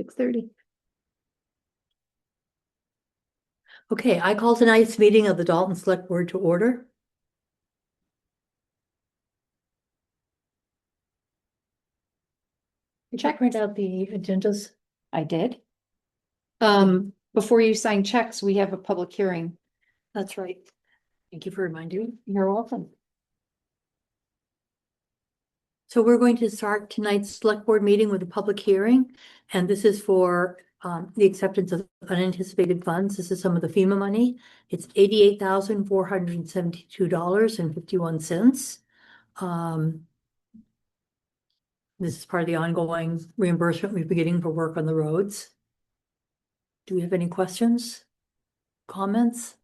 6:30. Okay, I call tonight's meeting of the Dalton Select Board to order. Did you print out the agendas? I did. Before you sign checks, we have a public hearing. That's right. Thank you for reminding me. You're welcome. So we're going to start tonight's select board meeting with a public hearing, and this is for the acceptance of unanticipated funds. This is some of the FEMA money. It's $88,472.51. This is part of the ongoing reimbursement we've been getting for work on the roads. Do we have any questions? Comments?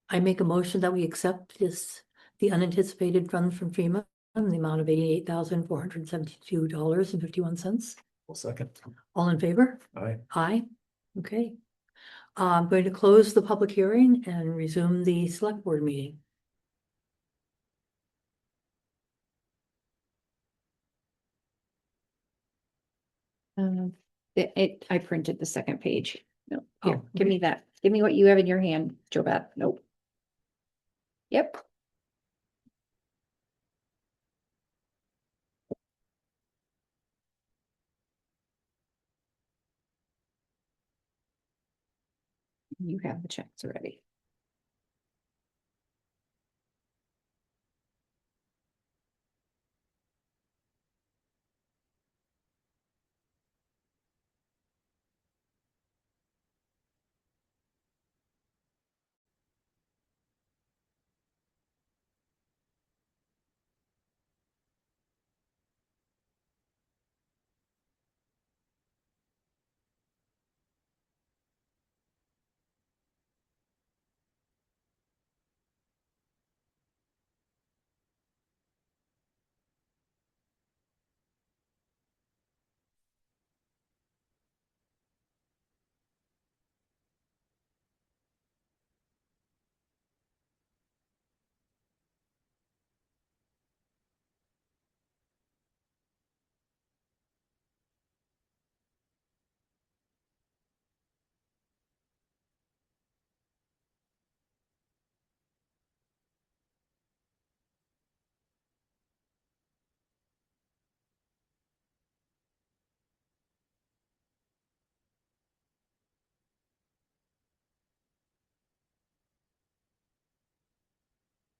I make a motion that we accept the unanticipated funds from FEMA in the amount of $88,472.51. Well, second. All in favor? Aye. Aye. Okay. I'm going to close the public hearing and resume the select board meeting. I printed the second page. No, here, Oh, give me that. Give me what you have in your hand, Joe Beth. Nope. Yep. You have the checks already.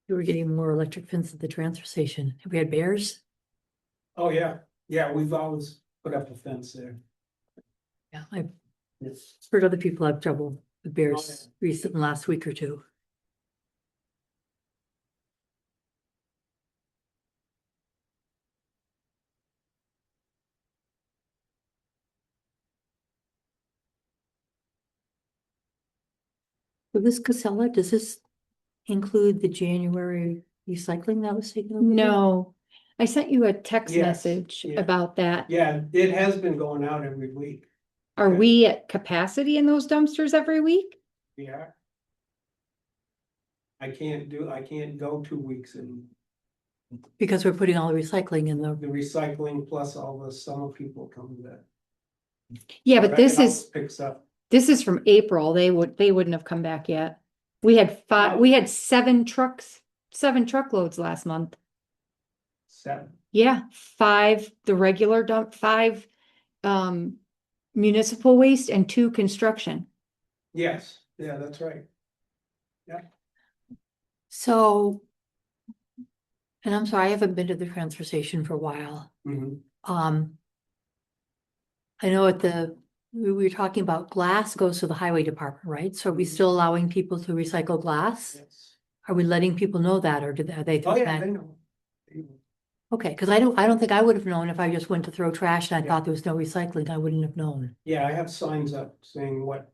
We were getting more electric fence at the transfer station. Have we had bears? Oh, yeah, yeah, we've always put up a fence there. Yeah, I've Yes. heard other people have trouble with bears Oh, recent last week or two. So this Casella, does this include the January recycling that was taken over? No, I sent you a text Yes, message yeah. about that. Yeah, it has been going out every week. Are we at capacity in those dumpsters every week? Yeah. I can't go 2 weeks in Because we're putting all the recycling in the, the recycling plus all the summer people coming back. Yeah, but this Everything else is, picks up. this is from April. They wouldn't have come back yet. We had Oh. we had 7 truckloads last month. 7. Yeah, 5, the regular dump, 5, municipal waste and 2 construction. Yes, yeah, that's right. so. And I'm sorry, I haven't been to the transfer station for a while. Mhm. I know we were talking about glass goes to the highway department, right? So are we Mhm. still allowing people to recycle glass? Yes. Are we letting people know that, or are they? Oh, yeah, they know. They know. Okay, because I don't think I would have known if I just went to throw trash and I Yeah. thought there was no recycling, I wouldn't have known. Yeah, I have signs up saying what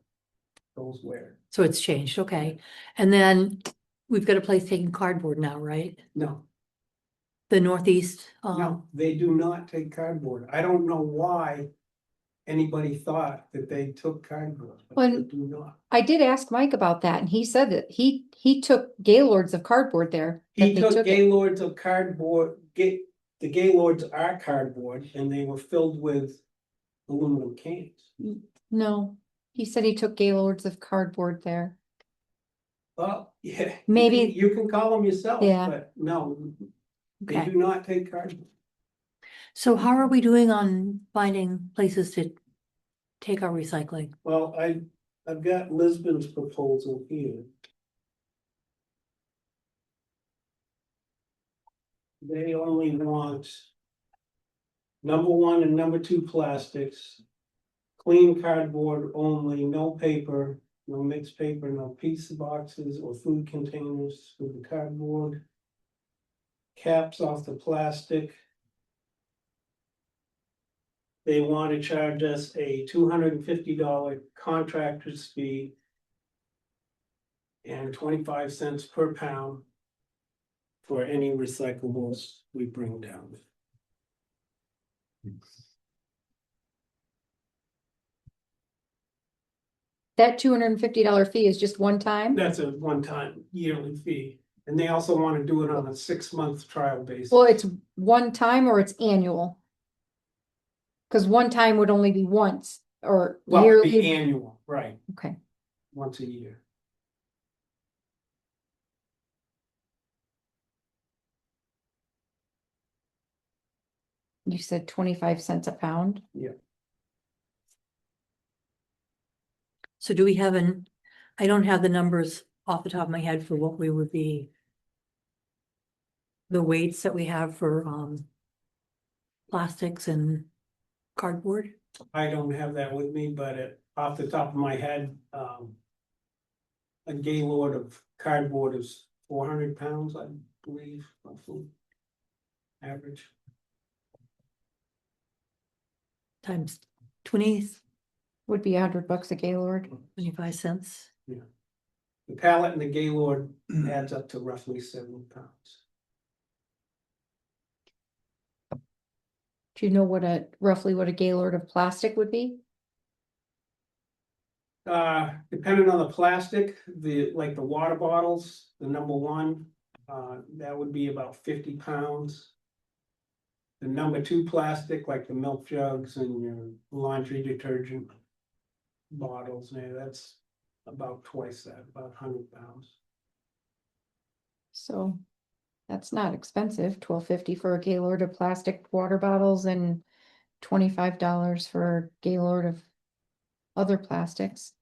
goes where. So it's changed, okay. And then we've got a place taking cardboard now, right? No, The Northeast, no, they do not take cardboard. I don't know why anybody thought that they took cardboard, but they When- do not. I did ask Mike about that and he said that he took Gaylords of cardboard there. He that they took it. Gaylords of cardboard, the Gaylords are cardboard and they were filled with aluminum cans. No, he said he took Gaylords of cardboard there. Well, yeah. Maybe- You can call them yourself, Yeah. but no, they Okay. do not take cardboard. So how are we doing on finding places to take our recycling? Well, I've got Lisbon's proposal here. They only want number one and number two plastics, clean cardboard only, no paper, no mixed paper, no pizza boxes or food containers with the cardboard. Caps off the plastic. They want to charge us a $250 contractor's fee and 25 cents per pound for any recyclables we bring down. That $250 fee is just one time? That's a one-time yearly fee, and they also want to do it on a 6-month trial basis. Well, it's one time or it's annual? Cause one time would only be once or Well, it'd be yearly. annual, right, Okay, once a year. you said 25 cents a pound? So do we have I don't have the numbers off the top of my head for what we would be. The weights that we have for plastics and cardboard. I don't have that with me, but off the top of my head, a Gaylord of cardboard is 400 pounds, I believe, roughly. Average. Times 20, Would be $100 a Gaylord. 25 cents. The pallet and the Gaylord adds up to roughly 70 pounds. Do you know roughly what a Gaylord of plastic would be? Depending on the plastic, like the water bottles, the number one, that would be about 50 pounds. The number two plastic, like the milk jugs and your laundry detergent bottles, that's about twice that, about 100 pounds. So that's not expensive, $12.50 for a Gaylord of plastic water bottles and $25 for a Gaylord of other plastics.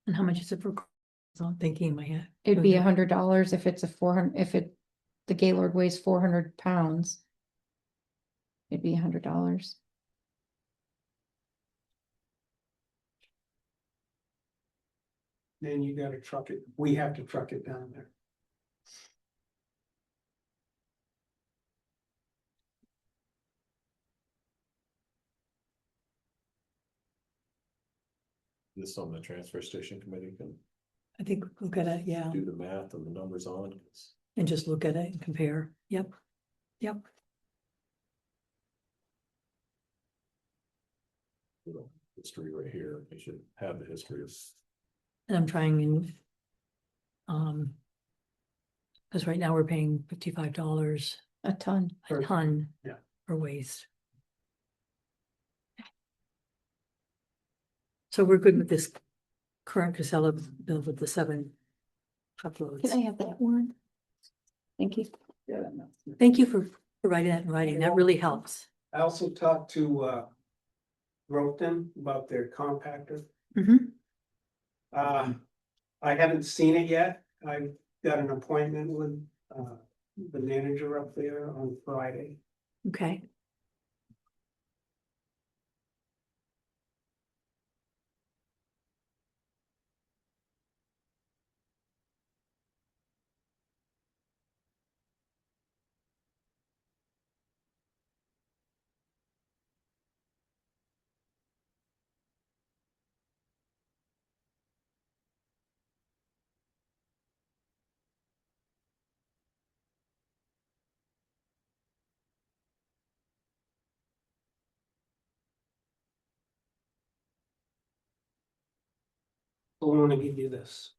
And how much is it for? So I'm thinking in my head. It'd be $100 if it's a 400, the Gaylord weighs 400 pounds. It'd be $100. Then you gotta truck it, we have to truck it down there. This on the transfer station committee can I think look at it, yeah, do the math and the numbers on, 'cause and just look at it and compare. Yep. Yep. you know, history right here, they should have the history of. And I'm trying and because right now we're paying $55 A ton. a ton. Yeah. For waste. So we're good with this current Casella bill with the 7 truckloads. Can I have that one? Thank you. Thank you for writing that in writing. That really helps. I also talked to Groveton about their compactor. Mhm. I haven't seen it yet. I've got an appointment with the manager up there on Friday. Okay. I want to give you this.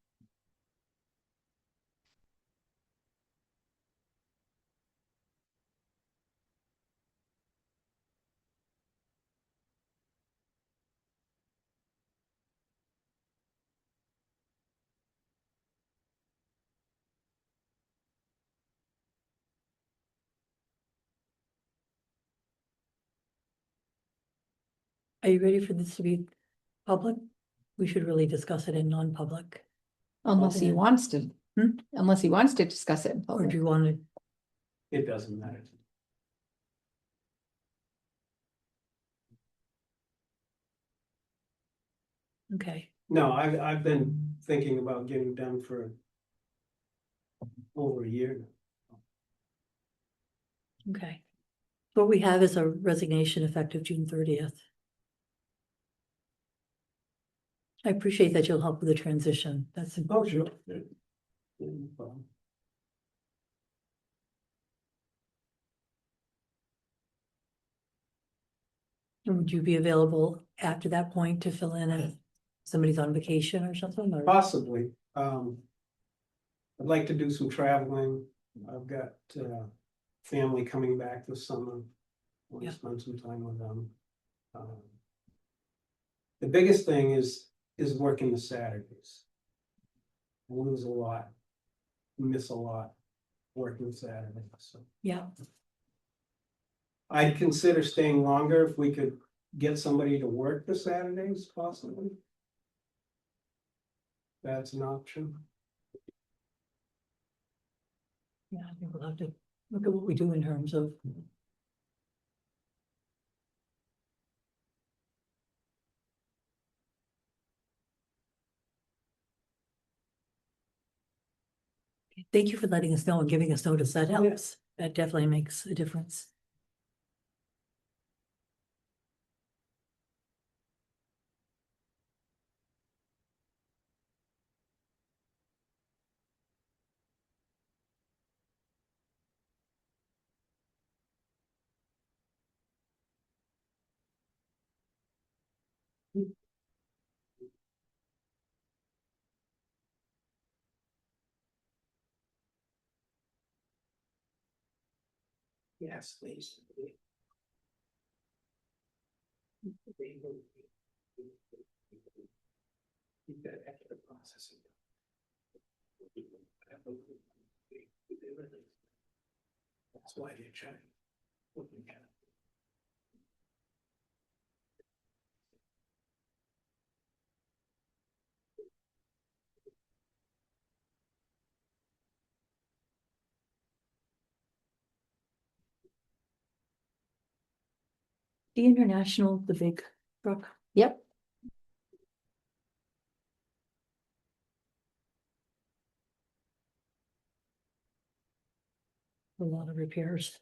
Are you ready for this to be public? We should really discuss it in non-public. Unless he Yeah. wants to, Hmm? unless he wants to discuss it in Or public. do you want to, It doesn't matter. okay, No, I've been thinking about getting done for over a year. okay. What we have is a resignation effective June 30th. I appreciate that you'll help with the transition. That's Oh, important. sure. Yeah. Yeah, no problem. And would you be available after that point to fill in if somebody's on vacation or something, or? Possibly, I'd like to do some traveling. I've got, family coming back this summer. Want Yeah. to spend some time with them. The biggest thing is working the Saturdays. I lose a lot, miss a lot working Saturdays, so. Yeah, I'd consider staying longer if we could get somebody to work the Saturdays possibly. That's an option. yeah, I think we'll have to look at what we do in terms of. Thank you for letting us know and giving us notice. That Yeah. helps. That definitely makes a difference. Yes, please. Keep that extra processing. That's why they try. The International, the big truck, Yep, a lot of repairs.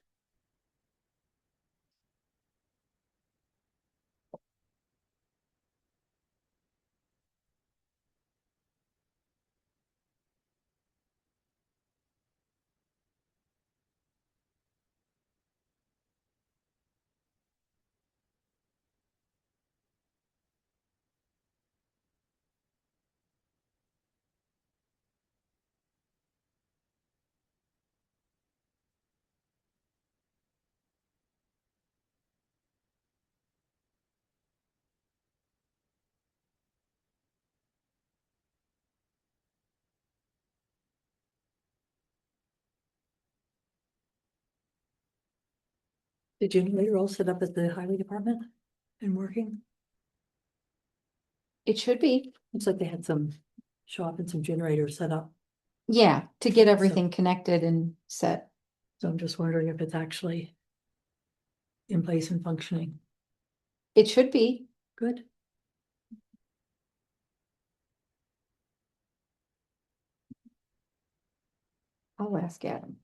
The generator all set up at the highway department and working? it should be. Looks like they had some shop and some generators set up. Yeah, to get everything connected and set. So I'm just wondering if it's actually in place and functioning. It should be. Good. I'll ask Adam.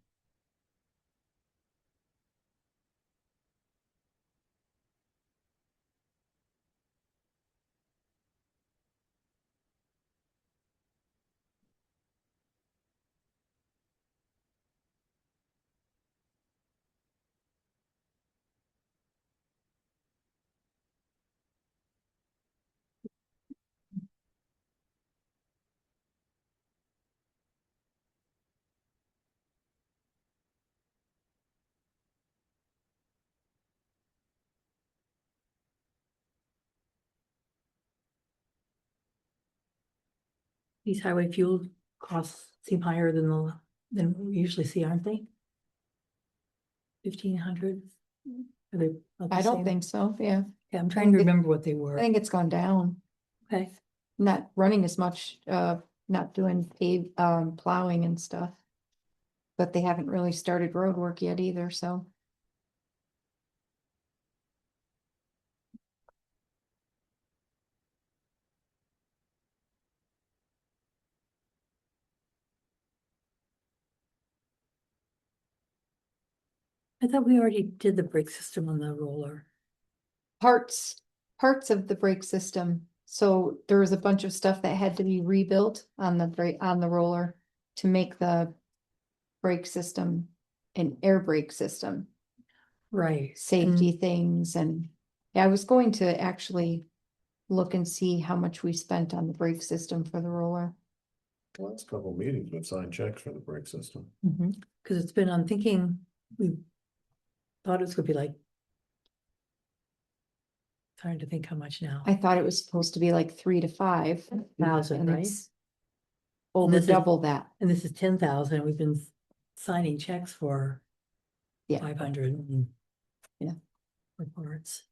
These highway fuel costs seem higher than we usually see, aren't they? 1,500. Are they about the I don't same? think so, yeah. Yeah, I'm trying to think it- remember what they were. I think it's gone down, Okay, not running as much, not doing plowing and stuff. But they haven't really started road work yet either, so. I thought we already did the brake system on the roller. Parts of the brake system. So there was a bunch of stuff that had to be rebuilt on the on the roller to make the brake system an air brake system, Right. safety things. And yeah, I was going to actually look and see how much we spent on the brake system for the roller. Last couple of meetings, we've signed checks for the brake system. Cause it's been, I'm thinking, we thought it was gonna be like. Trying to think how much now. I thought it was supposed to be like 3 to 5. 1,000, and right? it's over this is- double that. And this is 10,000, we've been signing checks for. Yeah. 500. Yeah. Reports.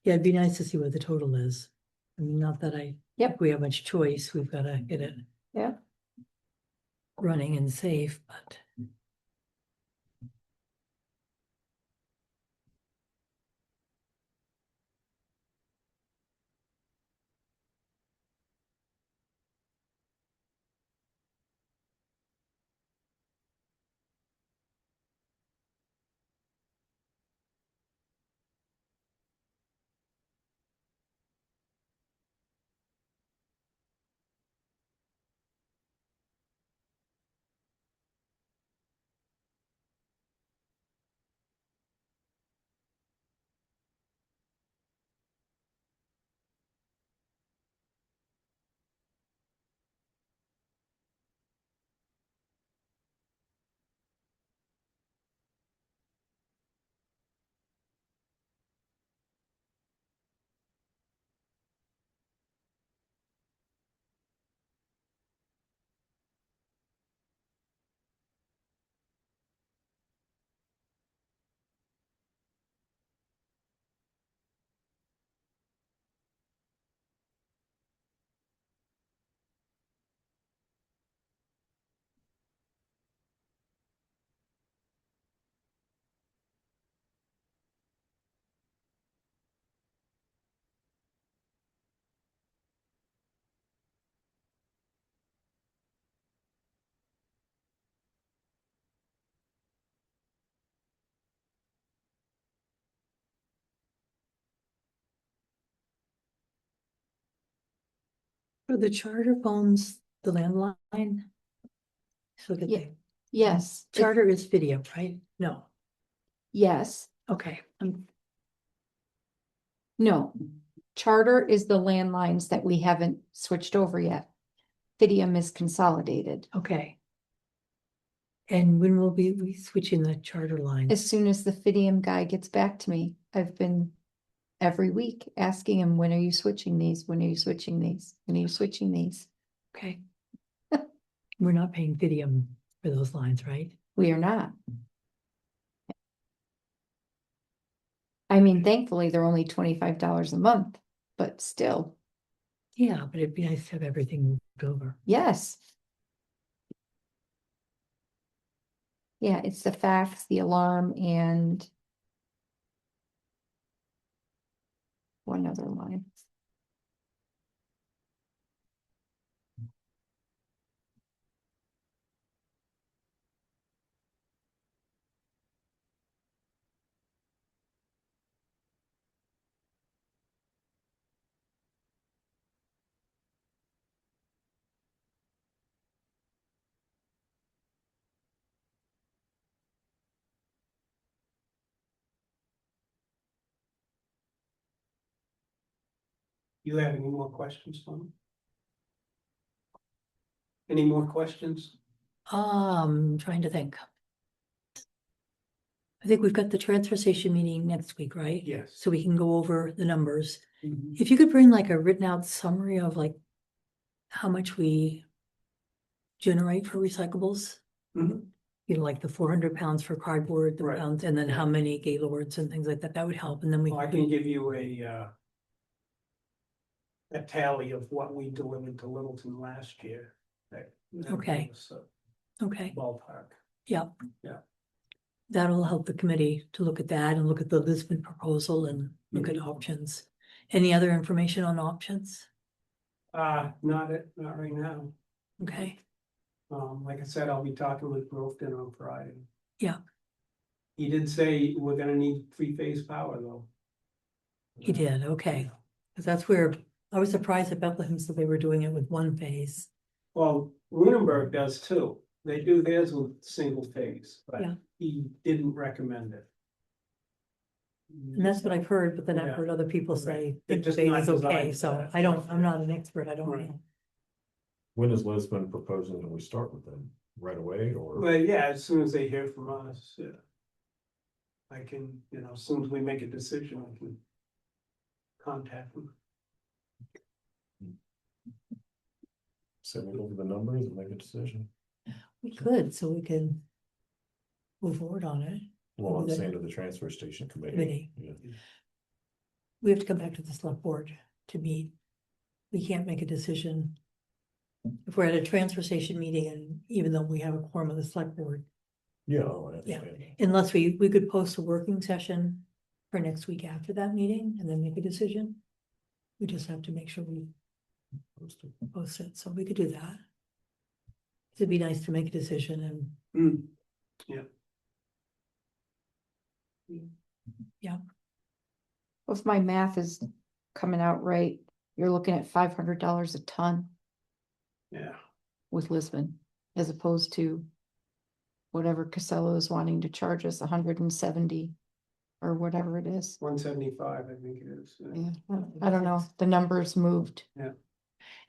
Yeah, it'd be nice to see what the total is. I mean, not that I. Yep. think we have much choice, we've gotta get it. Yeah. Running and safe, but. For the charter phones, the landline. So look at Yeah. the Yes. charter is video, right? No, Yes. okay, No. Charter is the landlines that we haven't switched over yet. Fidium is consolidated. okay. And when will we switching the charter line? As soon as the Fidium guy gets back to me, I've been every week asking him, when are you switching these? When are you switching these? When are you switching these? Okay. We're not paying Fidium for those lines, right? We are not. I mean, thankfully, they're only $25 a month, but still, Yeah, but it'd be nice to have everything moved over. yes. Yeah, it's the fax, the alarm, and one other line. You have any more questions, Tom? Any more questions? Trying to think. I think we've got the transfer station meeting next week, right? Yes. So we can go over the numbers. Mhm. If you could bring like a written out summary of like how much we generate for recyclables. Mhm. you know, like the 400 pounds for cardboard, the Right. pounds, and then how many gaylords and things like that, that would help, and then we. Well, I can give you a tally of what we delivered to Littleton last year. That Okay. gives us Okay, a ballpark. yeah. Yeah. That'll help the committee to look at that and look at the Lisbon proposal and look at options. Any other information on options? Not right now. Okay, Like I said, I'll be talking with Grofton on Friday. Yeah. He did say we're gonna need three-phase power though. he did, okay. Because that's where, I was surprised that Bethlehem said they were doing it with one phase. Well, Lunenburg does too. They do theirs with single phase, but Yeah. he didn't recommend it. And that's what I've heard, but then I've Yeah. heard other people say Right. big It's just phase not is okay, designed for so that. I don't, I'm not an expert, I don't Right. know. When is Lisbon proposing that we start with them? Right away or? But yeah, as soon as they hear from us, yeah. I can, as soon as we make a decision, I can contact them. Send it over the numbers and make a decision? We could, so we can move forward on it. Well, I'm Okay. saying to the transfer station committee. Committee. Yeah. We have to come back to the select board to meet. We can't make a decision. If we're at a transfer station meeting and even though we have a quorum of the select board, Yeah, oh, I Yeah. understand. unless we could post a working session for next week after that meeting and then make a decision. We just have to make sure we post it, so we could do that. It'd be nice to make a decision and Yeah. If my math is coming out right, you're looking at $500 a ton Yeah, with Lisbon, as opposed to whatever Casella is wanting to charge us 170 or whatever it is. 175, I think it is. Yeah, I don't know, the numbers moved.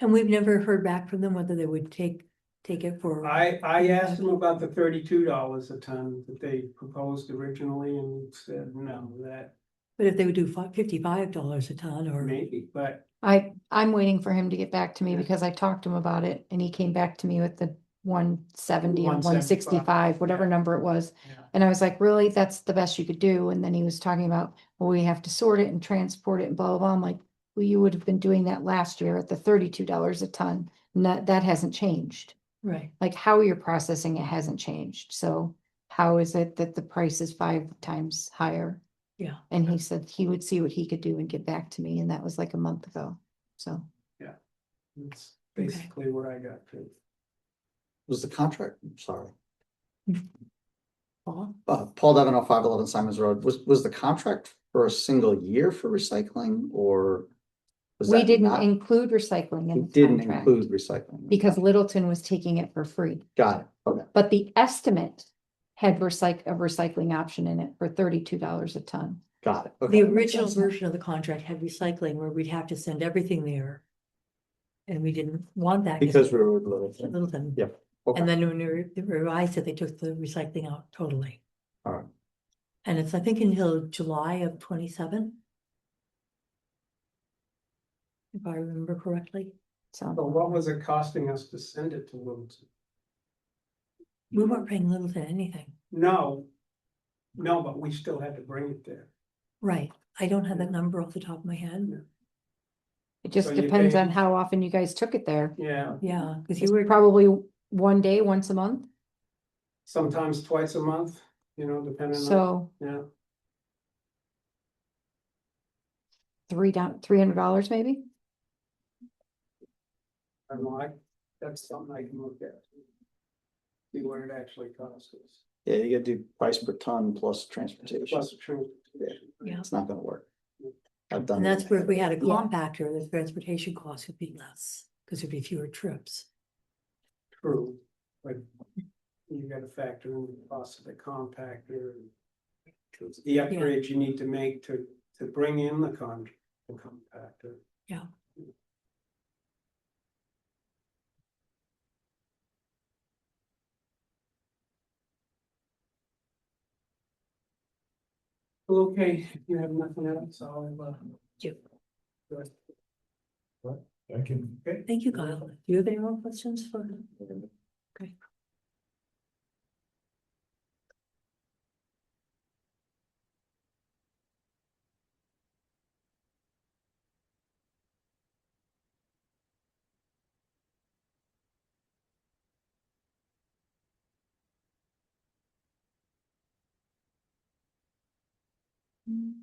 and we've never heard back from them whether they would take it for. I asked them about the $32 a ton that they proposed originally and said, no, that But if they would do $55 a ton or, maybe, but I'm waiting for him to get back to me Yeah. because I talked to him about it and he came back to me with the 170 or 165, 165, whatever yeah. number it was. yeah, And I was like, really, that's the best you could do? And then he was talking about, well, we have to sort it and transport it and blah, blah, blah. I'm like, well, you would have been doing that last year at the $32 a ton. And that hasn't changed. right, Like how you're processing it hasn't changed. So how is it that the price is 5 times higher? yeah. And he said he would see what he could do and get back to me. And that was like a month ago. So that's basically what I got too. Was the contract, sorry, Paul? Paul Devon, 511 Simons Road, was the contract for a single year for recycling or? was we that didn't not- include recycling We in the didn't contract include recycling. because Littleton was taking it for free. Got it, okay, But the estimate had a recycling option in it for $32 a ton. got it. The Okay. original sense now. version of the contract had recycling where we'd have to send everything there. And we didn't want that. Because we were with Littleton. Littleton. Yep, okay. And then when they revised it, they took the recycling out totally. All right. And it's, I think, until July of 27. If I remember correctly. So So what was it costing us to send it to Littleton? We weren't paying Littleton anything. No, but we still had to bring it there. Right. I don't have that number off the top of my head. it just So you depends on paid- how often you guys took it there. Yeah, Yeah, because It's you were, probably one day, once a month. sometimes twice a month, depending on, So yeah. $300 maybe. I don't know, that's something I can look at. See what it actually costs us. Yeah, you gotta do price per ton plus transportation. Plus the transportation. Yeah. It's not gonna work. I've done. and that's where if we had a Yeah. compactor, the transportation cost would be less, because there'd be fewer trips. True, but you gotta factor in the cost of the compactor. and The upgrades you need to make to bring in the compactor. Yeah. Well, okay, if you have nothing else, I'll, Yep. go ahead. Thank you. Okay. Thank you, Kyle. Do you have any more questions for? Okay. Wow.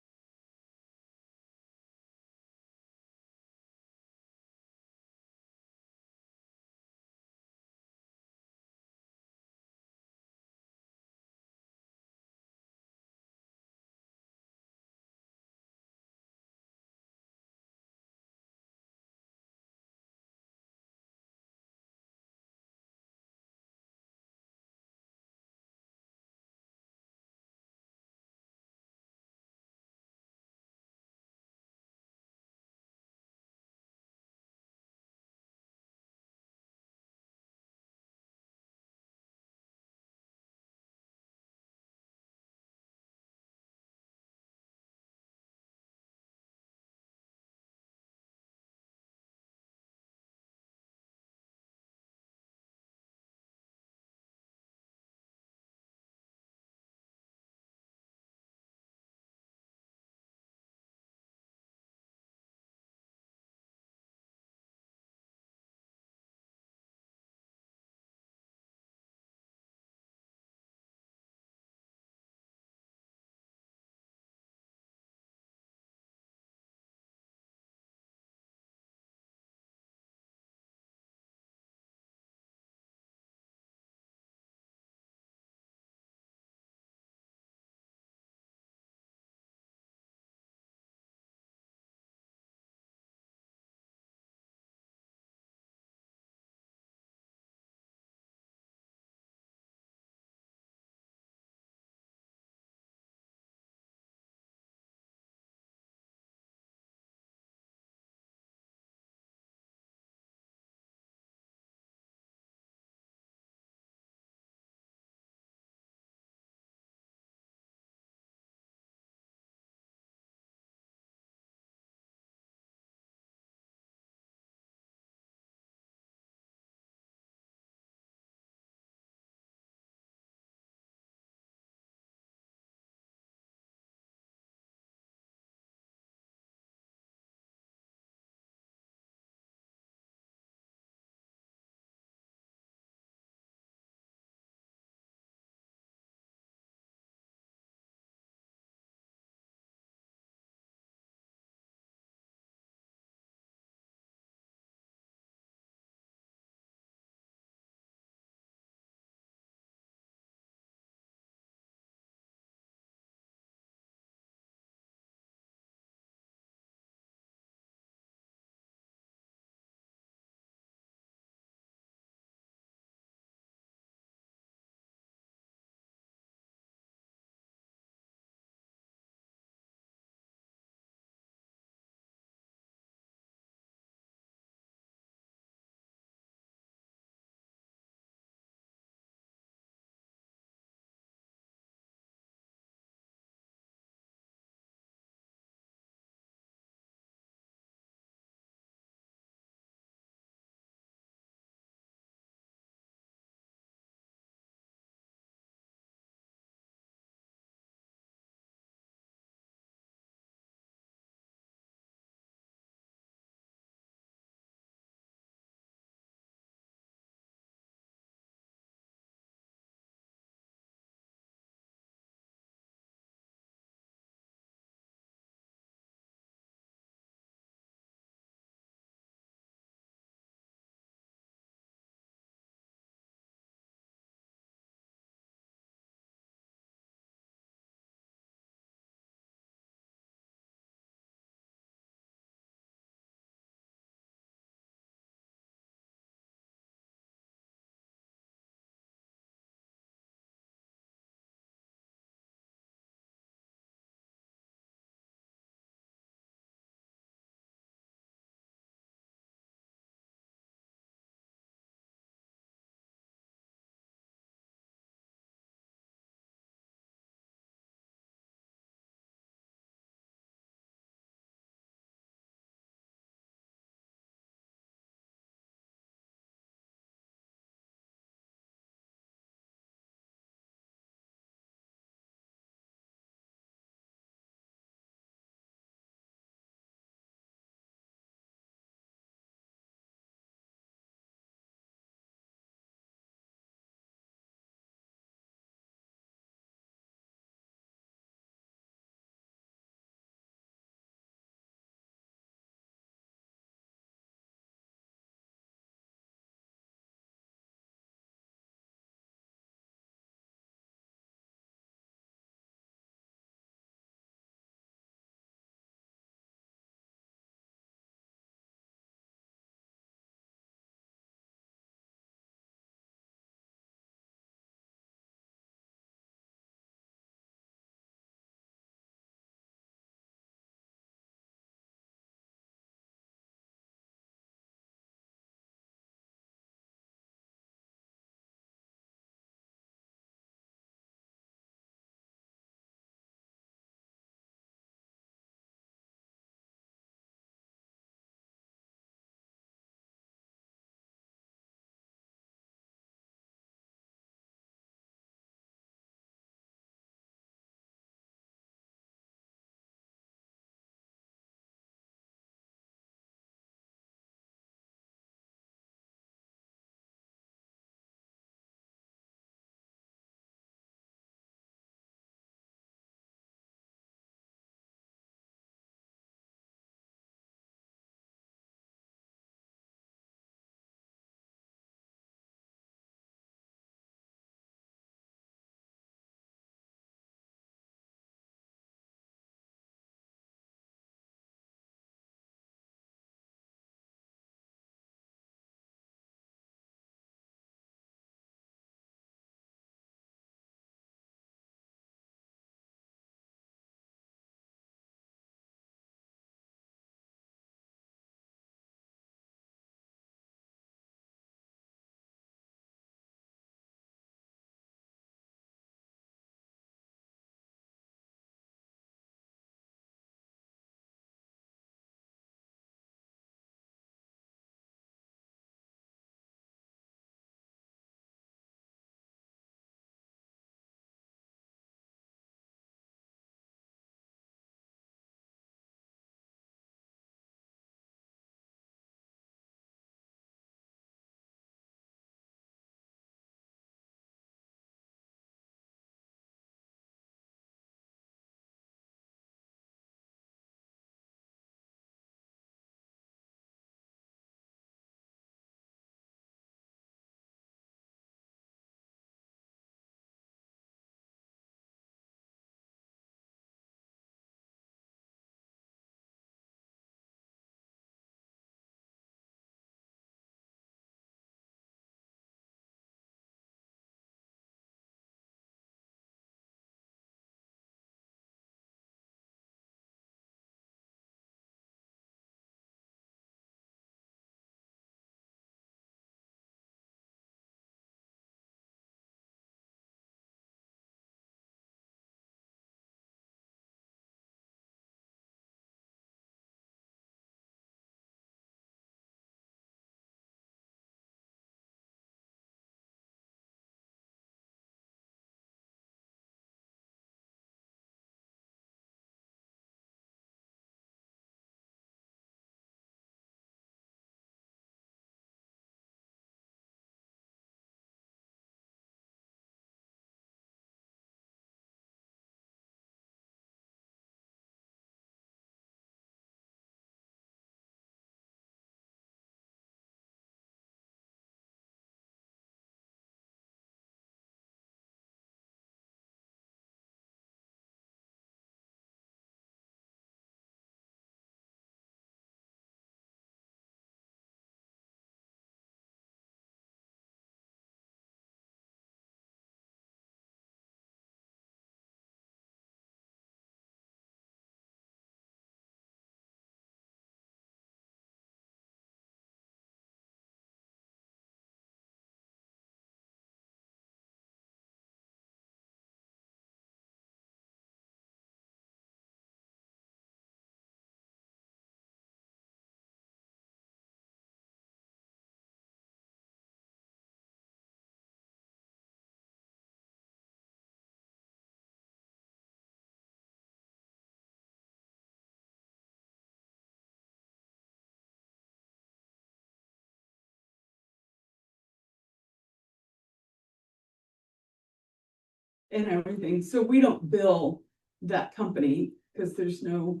and everything, so we don't bill that company, because there's no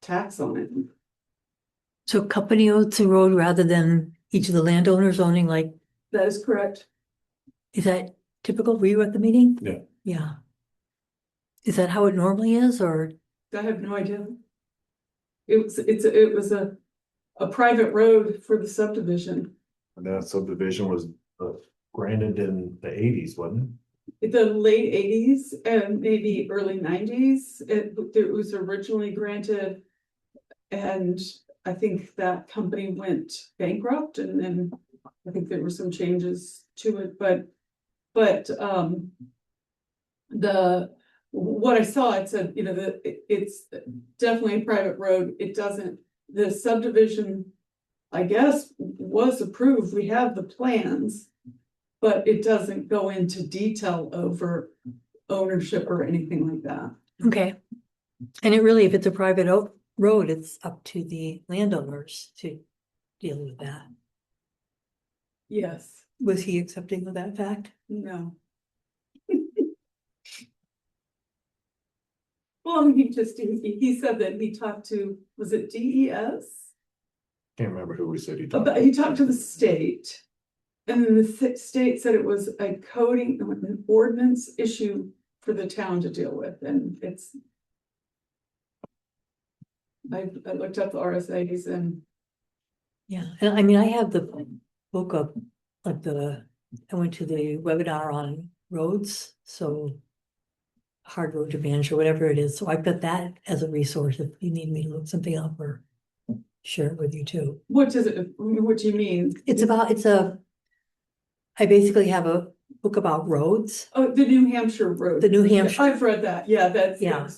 tax on it. So company owns the road rather than each of the landowners owning, like, That is correct. is that typical? Were you at the meeting? Yeah. Yeah. Is that how it normally is, or? I have no idea. It was a private road for the subdivision. And that subdivision was granted in the eighties, wasn't The late eighties and maybe early nineties, it was originally granted. And I think that company went bankrupt, and then I think there were some changes to it, but what I saw, it said, you know, it's definitely a private road. It doesn't, the subdivision, I guess, was approved. We have the plans, but it doesn't go into detail over ownership or anything like that. Okay. And it really, if it's a private road, it's up to the landowners to deal with that. Yes, Was he accepting of that fact? no. Well, he said that he talked to, was it DES? Can't remember who we said he talked But to. he talked to the state. And then the state said it was a coding, an ordinance issue for the town to deal with, and it's. I looked up the RSA's and, Yeah, and I mean, I have the book of, like I went to the webinar on roads, so. Hard road to manage or whatever it is, so I've got that as a resource if you need me to look something up or share it with you too. what do you mean? I basically have a book about roads. Oh, the New Hampshire road. The New Hampshire. I've read that, yeah, Yeah.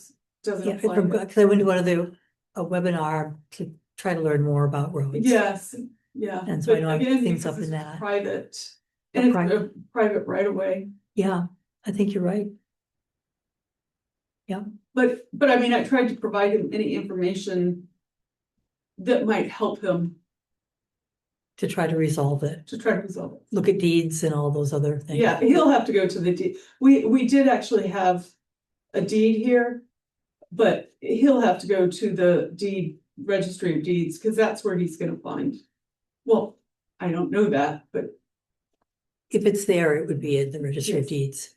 doesn't Yeah, apply. because I went to one of a webinar to try to learn more about roads. Yes, yeah. And so I But know I have again, things because up in it's that. Private, A and it's private- a private right away. Yeah, I think you're right. But I mean, I tried to provide him any information that might help him To try to resolve it, to try to resolve it. look at deeds and all those other things. Yeah, he'll have to go to the deed. We did actually have a deed here. But he'll have to go to the deed registry of deeds, because that's where he's gonna find. Well, I don't know that, but If it's there, it would be in the registry of Yes. deeds.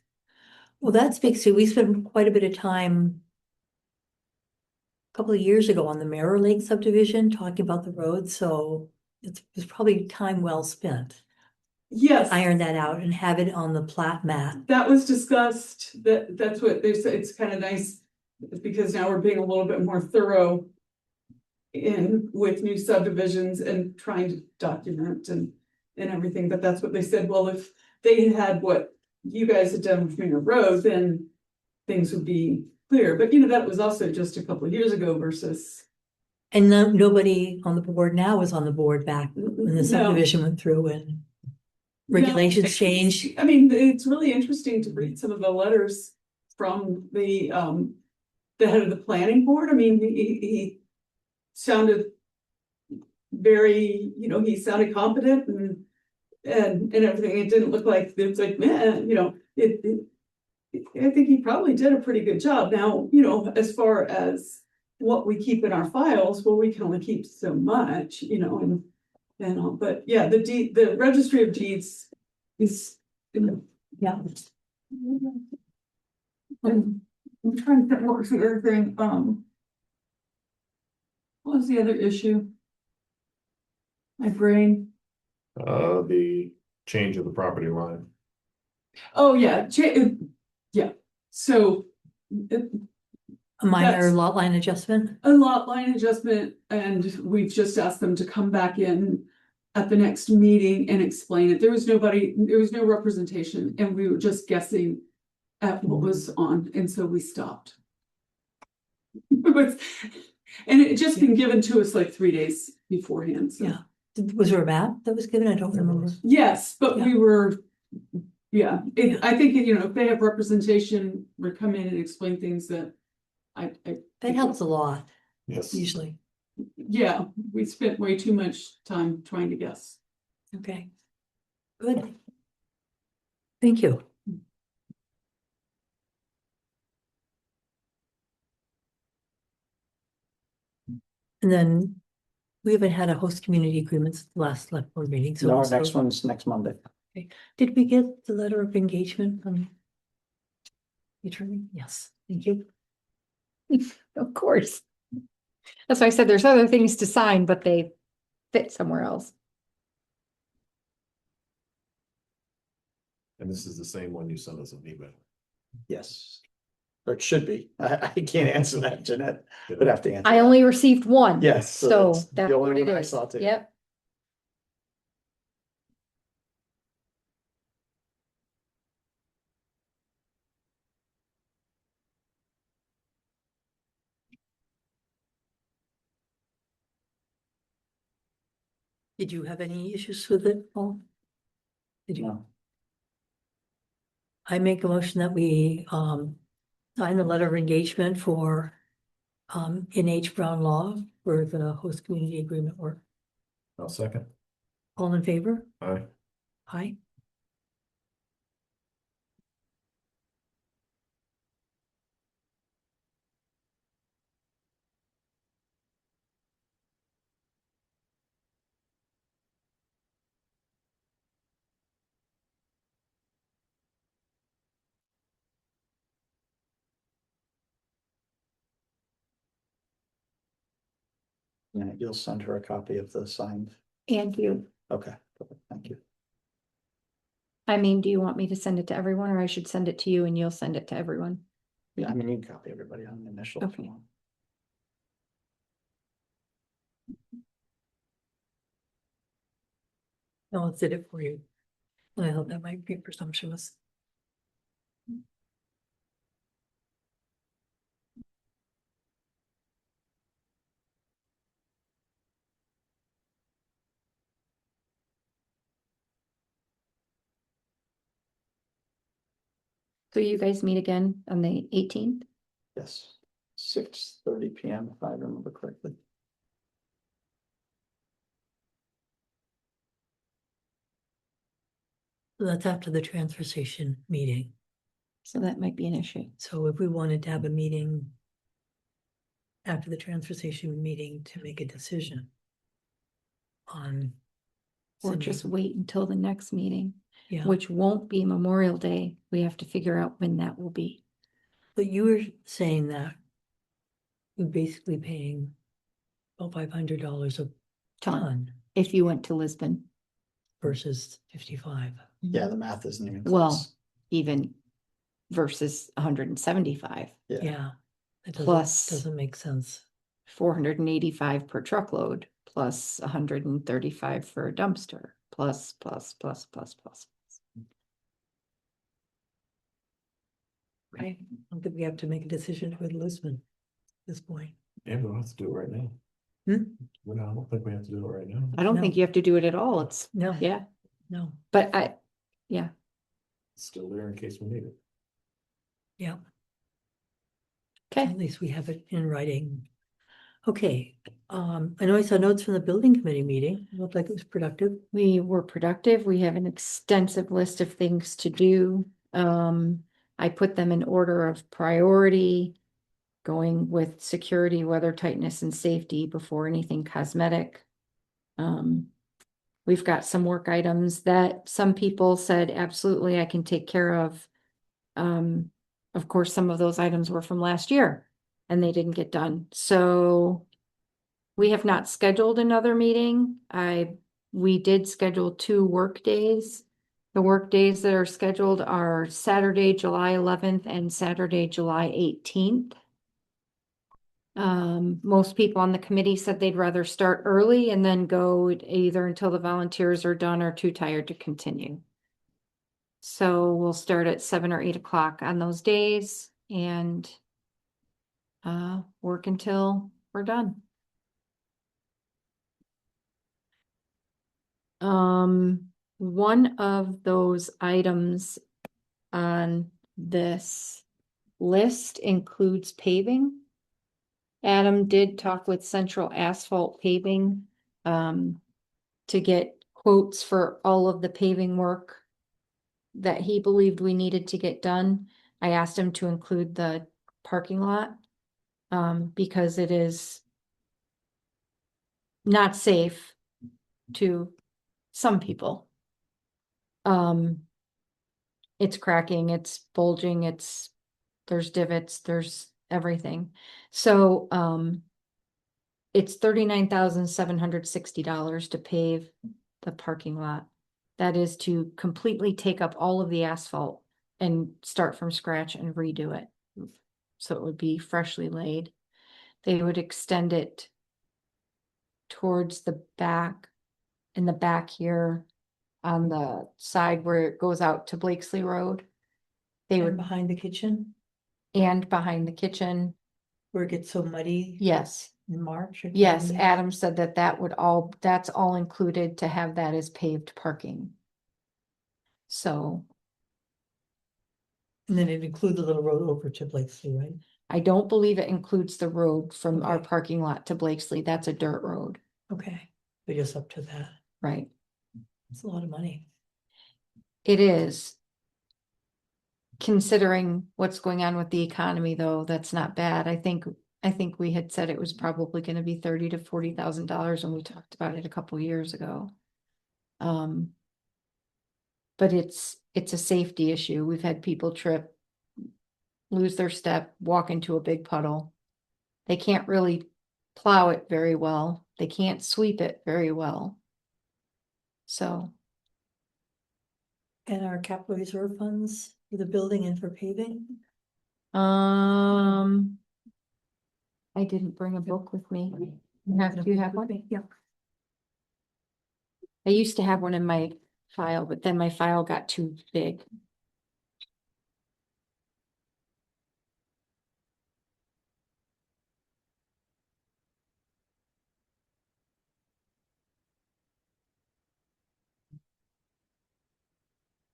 Well, that speaks to, we spent quite a bit of time. A couple of years ago on the Mirror Lake subdivision, talking about the road, so it's probably time well spent. yes. Iron that out and have it on the plat map. That was discussed, that's what they said, it's kind of nice, because now we're being a little bit more thorough. With new subdivisions and trying to document and everything, but that's what they said, well, if they had what you guys had done with Marina Road, then. Things would be clear, but you know, that was also just a couple of years ago versus. And nobody on the board now was on the board back when the No. subdivision went through and regulations changed. I mean, it's really interesting to read some of the letters from the head of the planning board. I mean, he sounded very, you know, he sounded competent and everything. It didn't look like, it's like, man, you know, I think he probably did a pretty good job. Now, you know, as far as what we keep in our files, well, we can only keep so much, you know, but yeah, the registry of deeds is, you know. Yeah. I'm trying to think, what was the other thing, what was the other issue? My brain. The change of the property line. Oh, yeah, yeah, so. A minor That's- lot line adjustment. A lot line adjustment, and we've just asked them to come back in at the next meeting and explain it. There was no representation, and we were just guessing at what was on, and so we stopped. And it had just been given to us like 3 days beforehand, so. Yeah. Was there a map that was given? I don't remember. Yes, but we were, yeah, Yeah. I think, you know, if they have representation, or come in and explain things that. That helps a lot, Yes. usually. Yeah, we spent way too much time trying to guess. Okay. Good. Thank you. And then we haven't had a host community agreement since the last select board meeting, so. No, our next one's next Monday. Did we get the letter of engagement from the attorney? Yes, thank you. Of course. That's why I said there's other things to sign, but they fit somewhere else. And this is the same one you sent us an email. Yes. Or it should be. I can't answer that, Jeanette, but have to answer. I that. only received one. Yes, So that's that's the only what it one I is. saw too. Yep. Did you have any issues with it, Paul? Did you? No. I make a motion that we sign the letter of engagement for NH Brown Law for the host community agreement work. I'll second. All in favor? Aye. Aye. Yeah, you'll send her a copy of the signed. And you, Okay, perfect, thank you. I mean, do you want me to send it to everyone or I should send it to you and you'll send it to everyone? Yeah, I mean, you can copy everybody on the initial. if you Okay. want. No one did it for you. I thought that might be presumptuous. So you guys meet again on the 18th? Yes, 6:30 PM, if I remember correctly. So that's after the transfer station meeting. So that might be an issue. So if we wanted to have a meeting after the transfer station meeting to make a decision on. Or sending- just wait until the next meeting, Yeah, which won't be Memorial Day. We have to figure out when that will be. but you were saying that you're basically paying about $500 a Ton, ton if you went to Lisbon, versus 55. Yeah, the math isn't even well, close. even versus 175, Yeah. That Plus- doesn't make sense. 485 per truckload, plus 135 for a dumpster, plus. Right. I don't think we have to make a decision to go to Lisbon at this point. Yeah, we don't have to do it right now. Hmm? Well, I don't think we have to do it right now. I don't think No. you have to do it at all. It's, No. yeah, No, but It's still there in case we need it. yeah, okay. at least we have it in writing. Okay, I know I saw notes from the building committee meeting. It looked like it was productive. We were productive. We have an extensive list of things to do. I put them in order of priority, going with security, weather tightness and safety before anything cosmetic. We've got some work items that some people said, absolutely, I can take care of. Of course, some of those items were from last year and they didn't get done. So we have not scheduled another meeting. We did schedule 2 work days. The work days that are scheduled are Saturday, July 11th and Saturday, July 18th. Most people on the committee said they'd rather start early and then go either until the volunteers are done or too tired to continue. So we'll start at 7 or 8 o'clock on those days and work until we're done. One of those items on this list includes paving. Adam did talk with Central Asphalt Paving to get quotes for all of the paving work that he believed we needed to get done. I asked him to include the parking lot because it is not safe to some people. It's cracking, it's bulging, there's divots, there's everything. So, it's $39,760 to pave the parking lot. That is to completely take up all of the asphalt and start from scratch and redo it. So it would be freshly laid. They would extend it towards the back, in the back here, on the side where it goes out to Blakesley Road. They And would, behind the kitchen, and behind the kitchen, where it gets so muddy yes. in March. or Yes, May. Adam said that that's all included to have that as paved parking. So And then it includes the little road over to Blakesley, right? I don't believe it includes the road from our Okay. parking lot to Blakesley. That's a dirt road, Okay, but just up to that. right? It's a lot of money. It is. Considering what's going on with the economy, though, that's not bad. I think we had said it was probably gonna be $30,000 to $40,000 when we talked about it a couple years ago. But it's a safety issue. We've had people trip, lose their step, walk into a big puddle. They can't really plow it very well. They can't sweep it very well. So, And our capital reserve funds for the building and for paving? I didn't bring a book with me. Do you have one? Yeah. I used to have one in my file, but then my file got too big.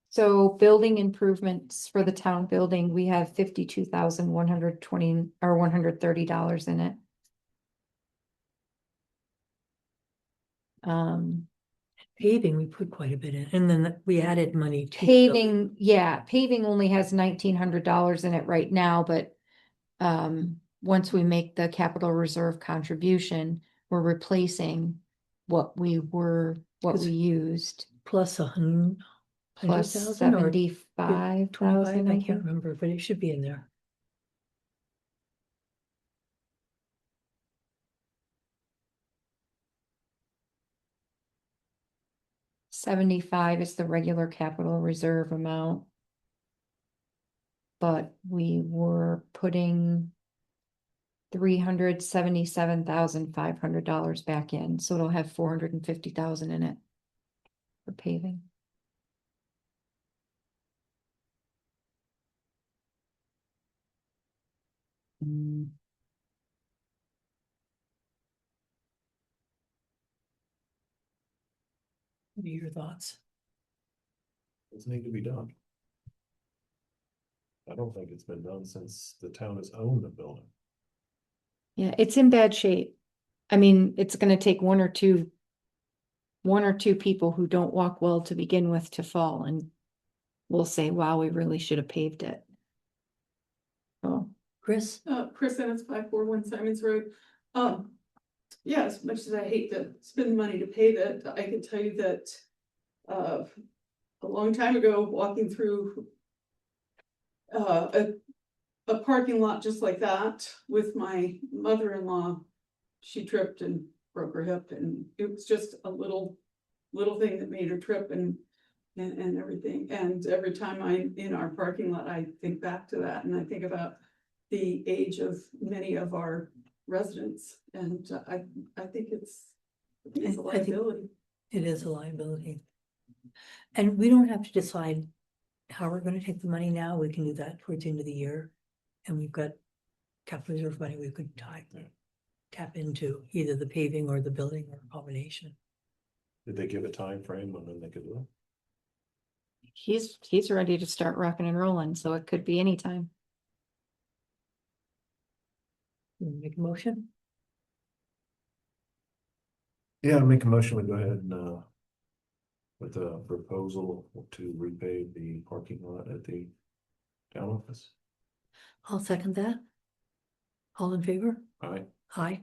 So building improvements for the town building, we have $52,120 or $130 in it. Paving, we put quite a bit in, and then we added money to. Paving, yeah, paving only has $1,900 in it right now, but once we make the capital reserve contribution, we're replacing what we used. Plus Plus 100,000 or 75,000, 25, I I can't think. remember, but it should be in there. $75 is the regular capital reserve amount. But we were putting $377,500 back in, so it'll have 450,000 in it for paving. What are your thoughts? Things need to be done. I don't think it's been done since the town has owned the building. Yeah, it's in bad shape. I mean, it's gonna take one or two people who don't walk well to begin with to fall, and we'll say, wow, we really should have paved it. Oh, Chris? Chris Ennis, 541 Simons Road. Yeah, as much as I hate to spend money to pave it, I can tell you that a long time ago, walking through a parking lot just like that with my mother-in-law, she tripped and broke her hip, and it was just a little thing that made her trip and everything. And every time I'm in our parking lot, I think back to that, and I think about the age of many of our residents, and I think it's a I think- liability. It is a liability. And we don't have to decide how we're gonna take the money now. We can do that towards the end of the year. And we've got capital reserve money we could tap into either the paving or the building or a combination. Did they give a time frame on when they could do it? he's ready to start rocking and rolling, so it could be anytime. You wanna Make a motion? Yeah, make a motion, we go ahead and with a proposal to repave the parking lot at the town office. I'll second that. All in favor? Aye. Aye.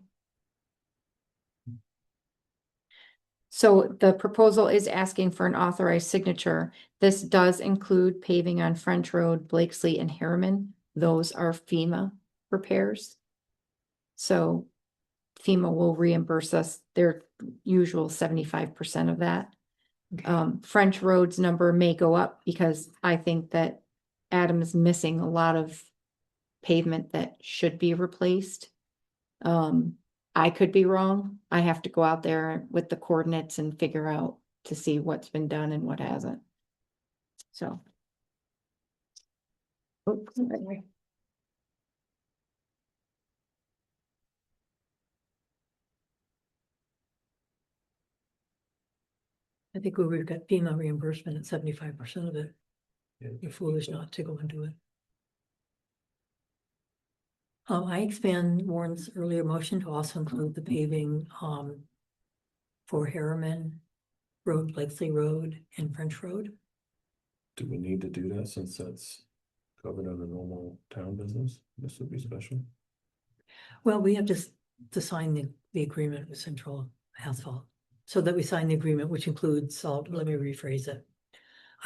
So the proposal is asking for an authorized signature. This does include paving on French Road, Blakesley and Harriman. Those are FEMA repairs. So FEMA will reimburse us their usual 75% of that. Okay. French Road's number may go up because I think that Adam is missing a lot of pavement that should be replaced. I could be wrong. I have to go out there with the coordinates and figure out to see what's been done and what hasn't. So. Oops, sorry. I think we would got FEMA reimbursement at 75% of it. Yeah. You're foolish not to go into it. I expand Warren's earlier motion to also include the paving, for Harriman Road, Blakesley Road and French Road. Do we need to do that since that's covered under normal town business? This would be special. Well, we have to sign the agreement with Central Asphalt. So that we sign the agreement, which includes, let me rephrase it.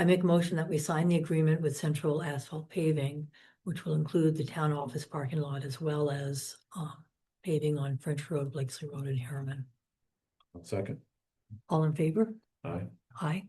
I make a motion that we sign the agreement with Central Asphalt Paving, which will include the town office parking lot as well as paving on French Road, Blakesley Road and Harriman. Second, All in favor? aye. Aye.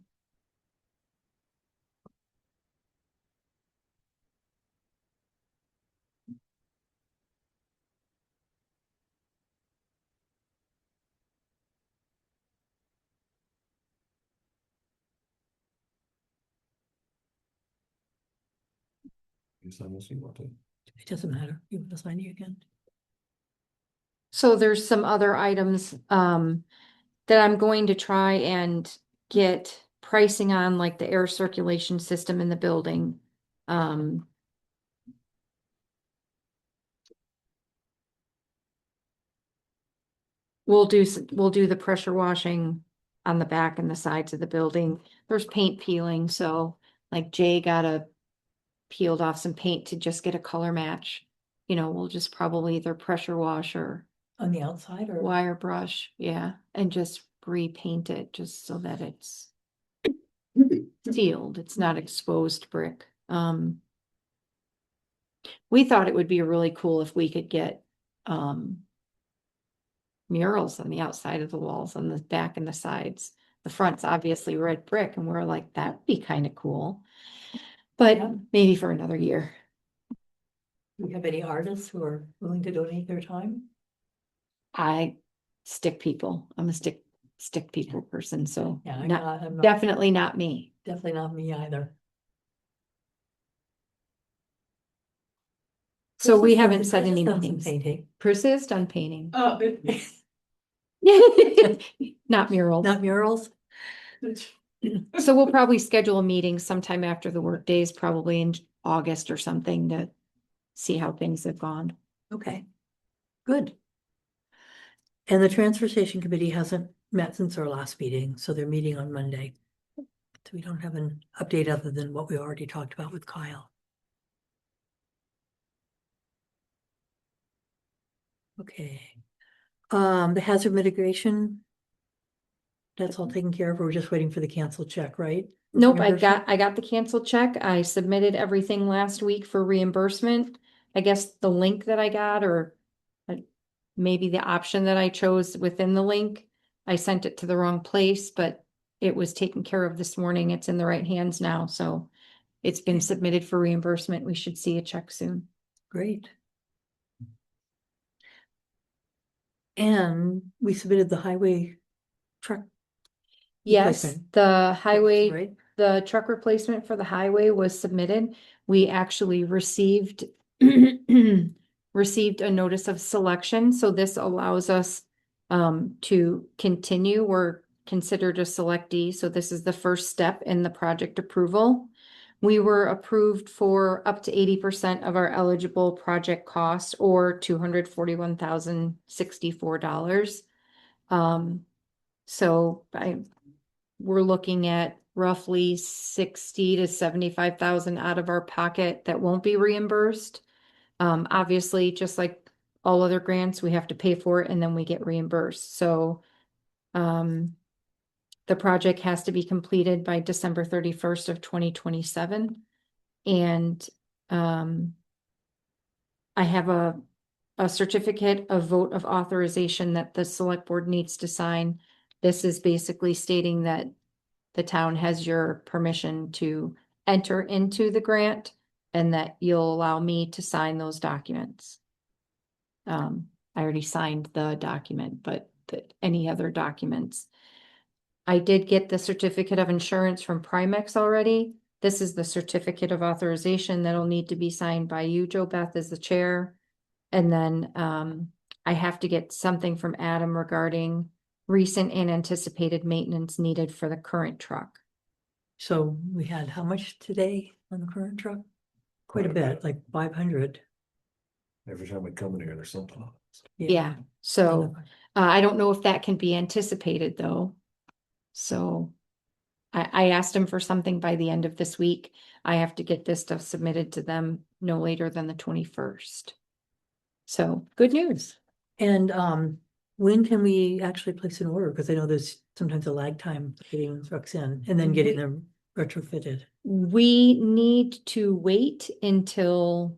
You sign this, you want to? It doesn't matter. You want to sign it again? So there's some other items, that I'm going to try and get pricing on, like the air circulation system in the building. We'll do the pressure washing on the back and the sides of the building. There's paint peeling, so like Jay peeled off some paint to just get a color match. You know, we'll just probably either pressure wash or On the outside or? wire brush, yeah, and just repaint it just so that it's sealed, it's not exposed brick. We thought it would be really cool if we could get murals on the outside of the walls, on the back and the sides. The front's obviously red brick, and we're like, that'd be kind of cool. But Yeah. maybe for another year. Do you have any artists who are willing to donate their time? I'm a stick people person, so Yeah, not, I'm not, definitely not me. definitely not me either. So we Chris has haven't done- set Chris any has done some meetings. Painting, Chris is done painting. But Not murals. not murals. So we'll probably schedule a meeting sometime after the work days, probably in August or something, to see how things have gone. Okay, good. And the transfer station committee hasn't met since our last meeting, so they're meeting on Monday. So we don't have an update other than what we already talked about with Kyle. Okay. The hazard mitigation. That's all taken care of. We're just waiting for the canceled check, right? Nope, Reimbursement? I got the canceled check. I submitted everything last week for reimbursement. I guess the link that I got, or maybe the option that I chose within the link, I sent it to the wrong place, but it was taken care of this morning. It's in the right hands now, so it's been submitted for reimbursement. We should see a check soon. Great. And we submitted the highway truck. Yes, Replacement. the highway, Right? the truck replacement for the highway was submitted. We actually received received a notice of selection, so this allows us to continue. We're considered a selectee, so this is the first step in the project approval. We were approved for up to 80% of our eligible project cost, or $241,064. So we're looking at roughly 60 to 75,000 out of our pocket that won't be reimbursed. Obviously, just like all other grants, we have to pay for it and then we get reimbursed. So the project has to be completed by December 31st of 2027. And, I have a certificate of vote of authorization that the select board needs to sign. This is basically stating that the town has your permission to enter into the grant and that you'll allow me to sign those documents. I already signed the document, but any other documents. I did get the certificate of insurance from Primex already. This is the certificate of authorization that'll need to be signed by you, Joe Beth, as the chair. And then I have to get something from Adam regarding recent and anticipated maintenance needed for the current truck. So we had how much today on the current truck? Quite a bit, like 500. Every time we come in here, there's something. Yeah, so I don't know if that can be anticipated though. So I asked him for something by the end of this week. I have to get this stuff submitted to them no later than the 21st. So good news. And when can we actually place an order? Because I know there's sometimes a lag time getting trucks in and then getting them retrofitted. We need to wait until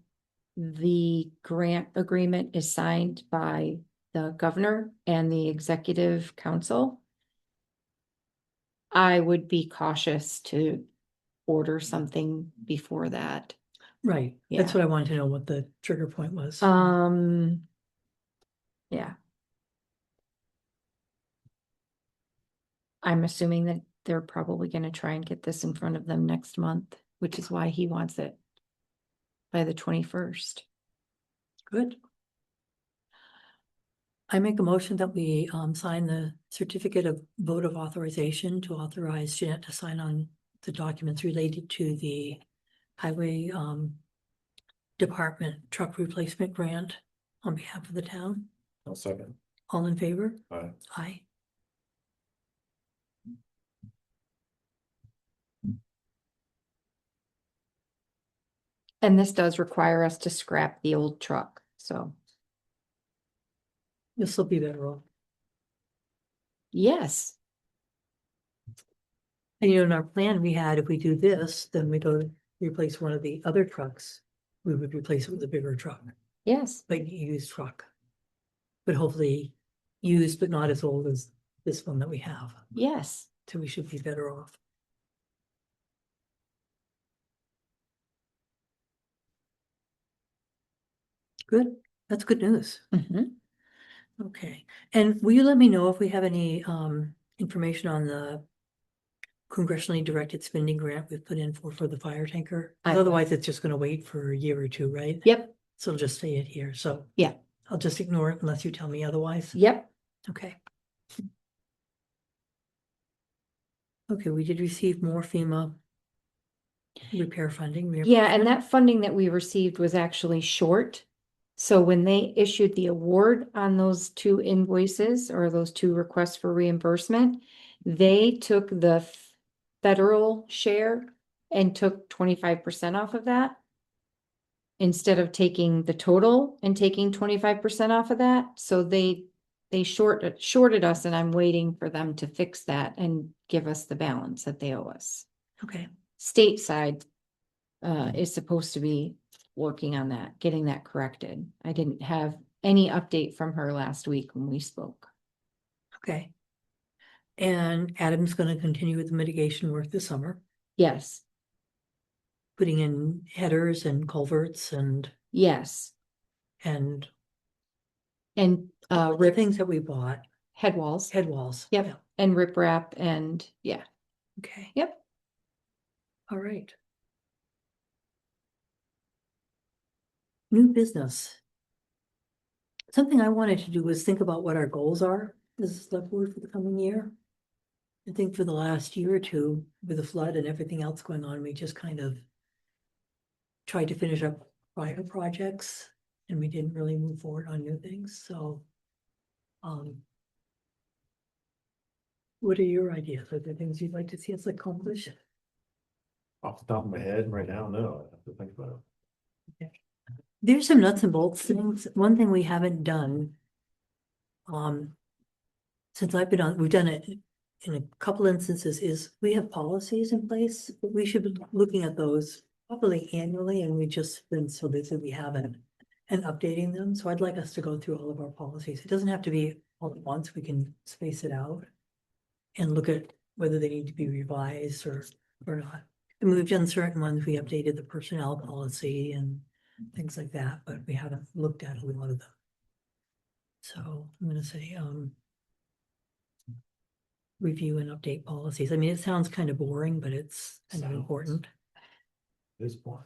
the grant agreement is signed by the governor and the executive council. I would be cautious to order something before that. Right, that's Yeah. what I wanted to know, what the trigger point was. Yeah. I'm assuming that they're probably gonna try and get this in front of them next month, which is why he wants it by the 21st. Good. I make a motion that we sign the certificate of vote of authorization to authorize Jeanette to sign on the documents related to the highway department truck replacement grant on behalf of the town. I'll second. All in favor? Aye. Aye. And this does require us to scrap the old truck, so This will be better off. yes. And in our plan, we had, if we do this, then we go replace one of the other trucks. We would replace it with a bigger truck, Yes, like a used truck. But hopefully used, but not as old as this one that we have. yes. So we should be better off. Good, that's good news. Mhm. Okay, and will you let me know if we have any information on the congressionally directed spending grant we've put in for the fire tanker? 'Cause I will. otherwise it's just gonna wait for a year or two, right? Yep, So it'll just stay it here, so. Yeah. I'll just ignore it unless you tell me otherwise. yep. Okay. Okay, we did receive more FEMA repair funding. Yeah, and that funding that we received was actually short. So when they issued the award on those two invoices or those two requests for reimbursement, they took the federal share and took 25% off of that. Instead of taking the total and taking 25% off of that, so they shorted us, and I'm waiting for them to fix that and give us the balance that they owe us. Okay, Stateside is supposed to be working on that, getting that corrected. I didn't have any update from her last week when we spoke. okay. And Adam's gonna continue with the mitigation work this summer, Yes, putting in headers and culverts and yes, and the things that we bought, head walls. head walls. Yep, Yeah, and riprap and yeah, okay. yep. All right. New business. Something I wanted to do was think about what our goals are as a select board for the coming year. I think for the last year or two, with the flood and everything else going on, we just kind of tried to finish up prior projects and we didn't really move forward on new things, so. What are your ideas? Are there things you'd like to see us accomplish? Off the top of my head right now, no, I have to think about it. There's some nuts and bolts things. One thing we haven't done. Since I've been on, we've done it in a couple instances is we have policies in place, but we should be looking at those probably annually, and we just been so busy we haven't. And updating them, so I'd like us to go through all of our policies. It doesn't have to be all at once, we can space it out. And look at whether they need to be revised or not. And we've done certain ones, we updated the personnel policy and things like that, but we haven't looked at a lot of them. So I'm gonna say, review and update policies. I mean, it sounds kind of boring, but it's kind of Sounds. important. It is boring,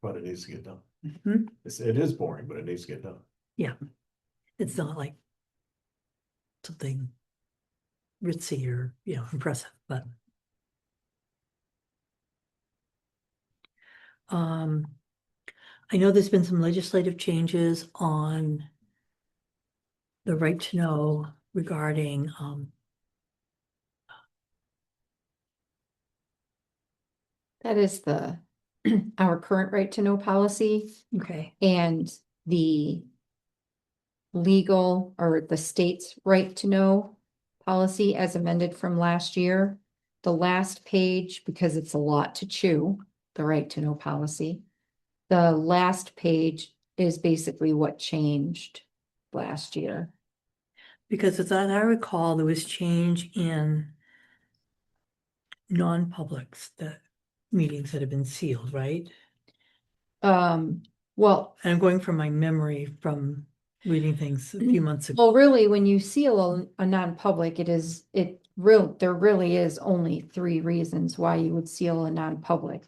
but it needs to get done. Hmm? It is boring, but it needs to get done. It's not like something ritzy or, impressive, but. I know there's been some legislative changes on the right to know regarding, That is the, our current right to know policy okay, and the legal or the state's right to know policy as amended from last year. The last page, because it's a lot to chew, the right to know policy. The last page is basically what changed last year. because as I recall, there was change in non-publics, the meetings that have been sealed, right? Well, And I'm going from my memory from reading things a few months ago. well, really, when you seal a non-public, there really is only 3 reasons why you would seal a non-public.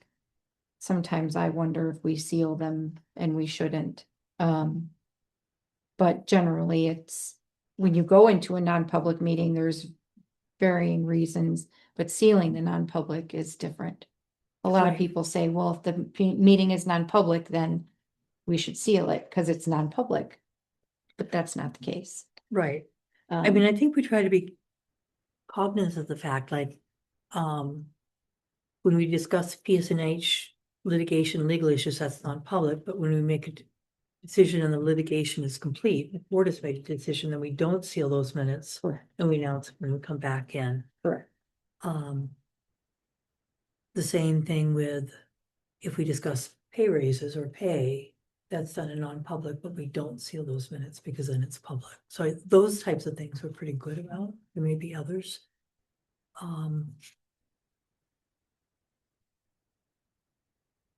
Sometimes I wonder if we seal them and we shouldn't. But generally it's, when you go into a non-public meeting, there's varying reasons, but sealing the non-public is different. A lot of Right. people say, well, if the meeting is non-public, then we should seal it because it's non-public. But that's not the case. Right. I mean, Um, I think we try to be cognizant of the fact, like, when we discuss PSNH litigation, legal issues, that's not public, but when we make a decision and the litigation is complete, the board has made a decision, then we don't seal those minutes Correct, and we announce when we come back in. correct. The same thing with if we discuss pay raises or pay, that's done in non-public, but we don't seal those minutes because then it's public. So those types of things we're pretty good about. There may be others.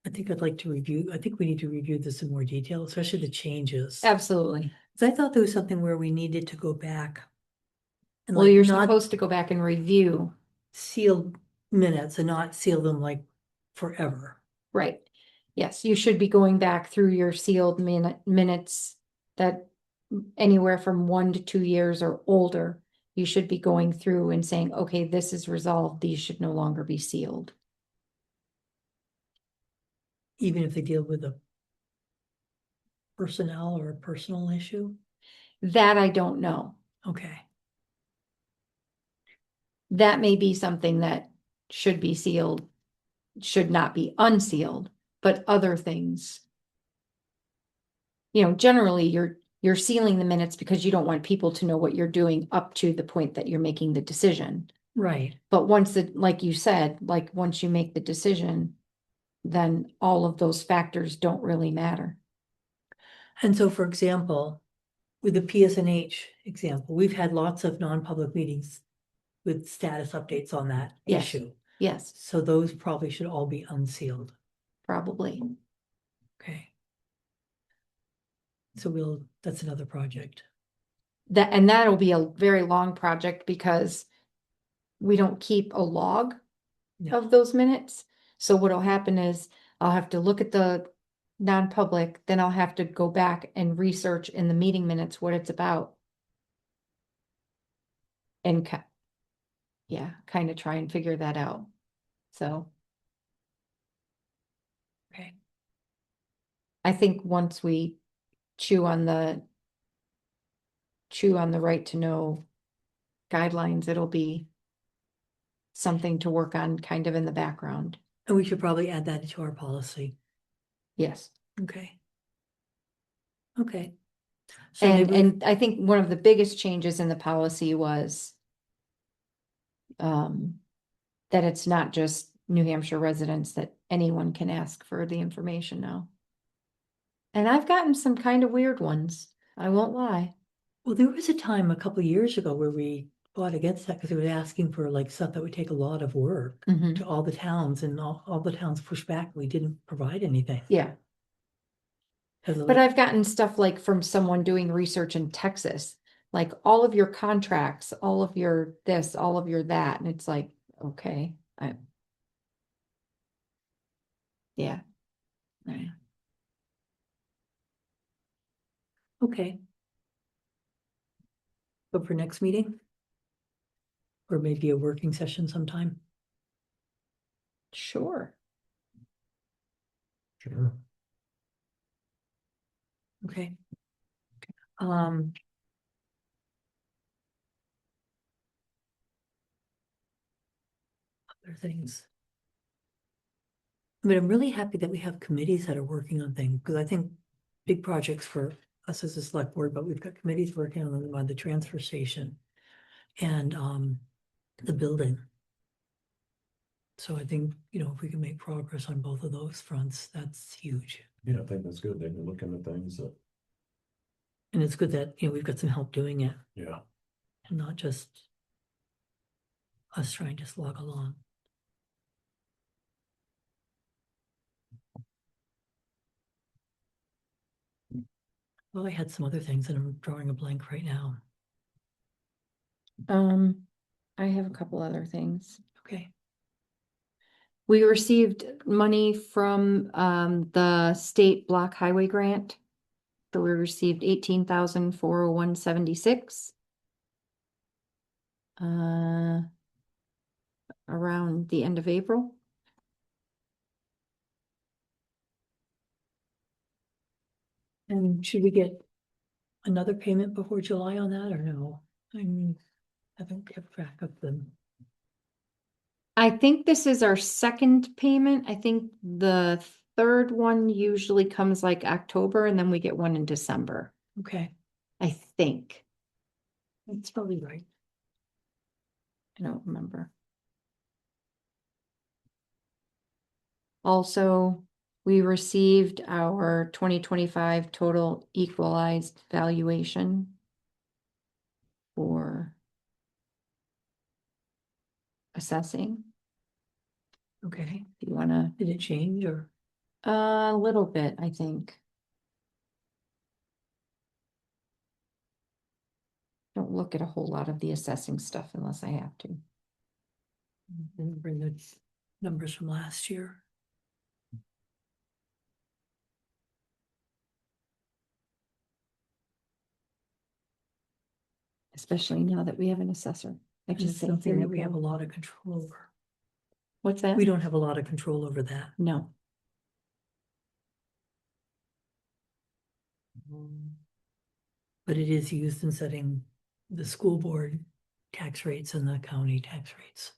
I think I'd like to review, I think we need to review this in more detail, especially the changes. Absolutely. 'Cause I thought there was something where we needed to go back. And Well, like you're not supposed to go back and review, seal minutes and not seal them like forever. right? Yes, you should be going back through your sealed minutes that anywhere from 1 to 2 years or older. You should be going through and saying, okay, this is resolved, these should no longer be sealed. Even if they deal with a personnel or a personal issue. That I don't know. Okay, That may be something that should be sealed, should not be unsealed, but other things. Generally you're sealing the minutes because you don't want people to know what you're doing up to the point that you're making the decision. right. But like you said, like once you make the decision, then all of those factors don't really matter. And so, for example, with the PSNH example, we've had lots of non-public meetings with status updates on that Yes. issue. Yes, So those probably should all be unsealed. probably. Okay. So that's another project. And that'll be a very long project because we don't keep a log No. of those minutes. So what'll happen is I'll have to look at the non-public, then I'll have to go back and research in the meeting minutes what it's about. And kind of try and figure that out. So Okay. I think once we chew on the right to know guidelines, it'll be something to work on kind of in the background. And we should probably add that to our policy. Yes. Okay. Okay. So maybe And I think one of the biggest changes in the policy was that it's not just New Hampshire residents, that anyone can ask for the information now. And I've gotten some kind of weird ones, I won't lie. Well, there was a time a couple years ago where we fought against that because it was asking for like stuff that would take a lot of work Mhm. to all the towns, and all the towns pushed back. We didn't provide anything. Yeah, 'Cause of but the- I've gotten stuff like from someone doing research in Texas, like all of your contracts, all of your this, all of your that, and it's like, okay, yeah. Right. Okay. But for next meeting? Or maybe a working session sometime? Sure. Sure. Okay. Um. Other things. But I'm really happy that we have committees that are working on things, because I think big projects for us as a select board, but we've got committees working on them on the transfer station and the building. So I think, if we can make progress on both of those fronts, that's huge. Yeah, I think that's good. They've been looking at things that, And it's good that, we've got some help doing it yeah, and not just us trying to slog along. Well, I had some other things and I'm drawing a blank right now. I have a couple other things. Okay, We received money from the state block highway grant. So we received 18,401.76. Around the end of April. and should we get another payment before July on that or no? I haven't kept track of them. I think this is our second payment. I think the third one usually comes like October and then we get one in December, Okay, I think. that's probably right. I don't remember. Also, we received our 2025 total equalized valuation for assessing. Okay, If you wanna, did it change or? a little bit, I think. Don't look at a whole lot of the assessing stuff unless I have to. Didn't bring the numbers from last year. Especially now that we have an assessor. I And just it's say, something here that you we have a go. lot of control over. What's that? We don't have a lot of control over that. No. But it is used in setting the school board tax rates and the county tax rates.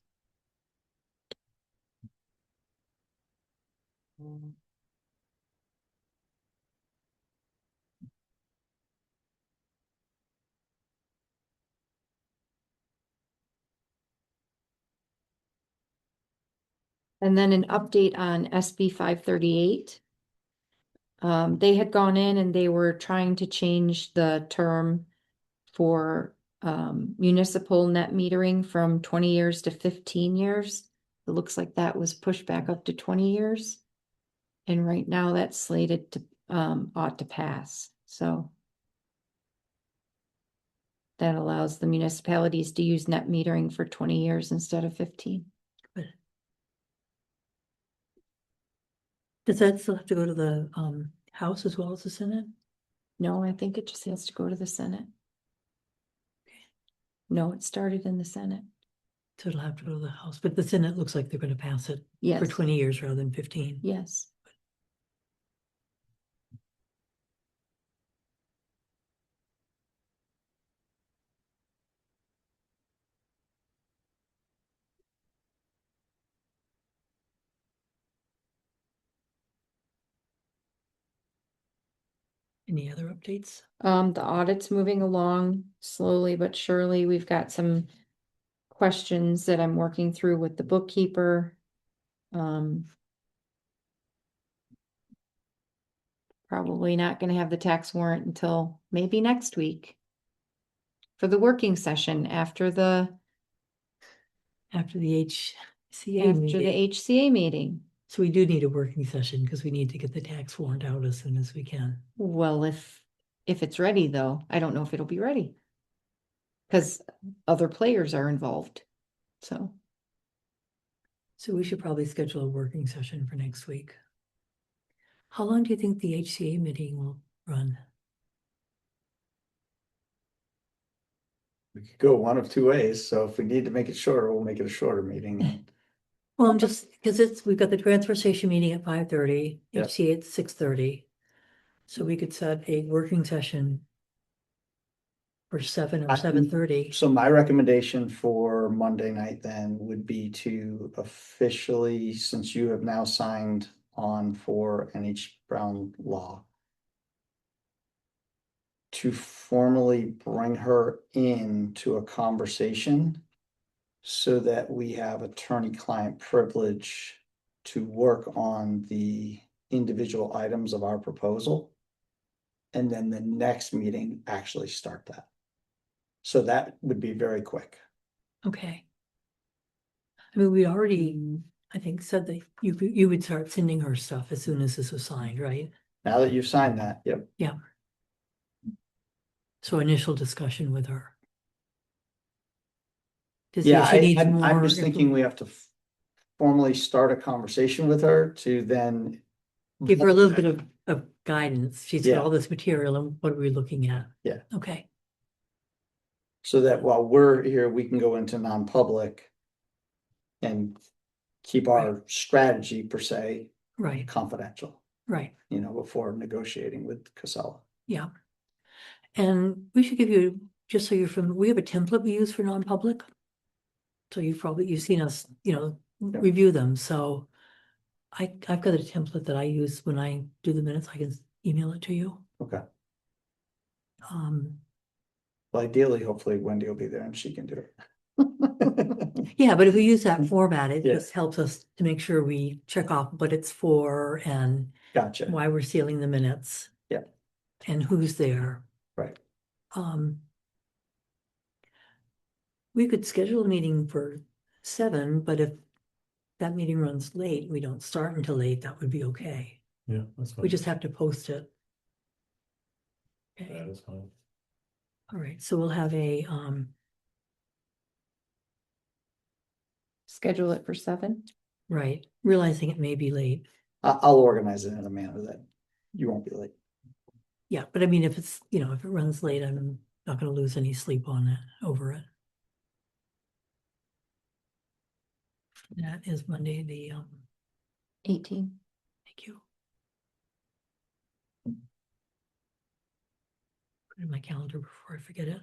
And then an update on SB 538. They had gone in and they were trying to change the term for municipal net metering from 20 years to 15 years. It looks like that was pushed back up to 20 years. And right now that's slated to ought to pass, so. That allows the municipalities to use net metering for 20 years instead of 15. Does that still have to go to the House as well as the Senate? No, I think it just has to go to the Senate. No, it started in the Senate. So it'll have to go to the House, but the Senate looks like they're gonna pass it for Yes, 20 years rather than 15. yes. Any other updates? The audit's moving along slowly but surely. We've got some questions that I'm working through with the bookkeeper. Probably not gonna have the tax warrant until maybe next week. For the working session after the After the HCA After the meeting. HCA meeting. So we do need a working session because we need to get the tax warrant out as soon as we can. Well, if it's ready though, I don't know if it'll be ready. Cause other players are involved, so. So we should probably schedule a working session for next week. How long do you think the HCA meeting will run? We could go one of two ways, so if we need to make it shorter, we'll make it a shorter meeting. Well, I'm just, because we've got the transfer station meeting at 5:30, Yeah. HCA at 6:30. So we could set a working session for 7 or I- 7:30. So my recommendation for Monday night then would be to officially, since you have now signed on for NH Brown Law, to formally bring her into a conversation so that we have attorney-client privilege to work on the individual items of our proposal. And then the next meeting actually start that. So that would be very quick. Okay. I mean, we already, I think, said that you would start sending her stuff as soon as this was signed, right? Now that you've signed that, yep. So initial discussion with her. To see Yeah, if she needs I'm more just thinking we have to formally start a conversation with her to then. Give her a little bit of guidance. She's got Yeah. all this material and what are we looking at? Yeah. Okay, So that while we're here, we can go into non-public. And keep our strategy per se right, confidential, right, before negotiating with Casella. yeah. And we should give you, just so you're from, we have a template we use for non-public. So you've seen us, review them, so I've got a template that I use when I do the minutes. I can email it to you. Okay. Um, Well, ideally, hopefully Wendy will be there and she can do it. yeah, but if we use that format, it Yeah. just helps us to make sure we check off what it's for and Gotcha. why we're sealing the minutes. Yeah. And who's there. Right. We could schedule a meeting for 7, but if that meeting runs late, we don't start until 8, that would be okay. Yeah, that's fine. We just have to post it. That Okay, is fine. all right, so we'll have a, Schedule it for 7. right, realizing it may be late. I'll organize it in a manner that you won't be late. Yeah, but I mean, if it's, if it runs late, I'm not gonna lose any sleep on it, over it. That is Monday, the, 18. thank you. Put it in my calendar before I forget it.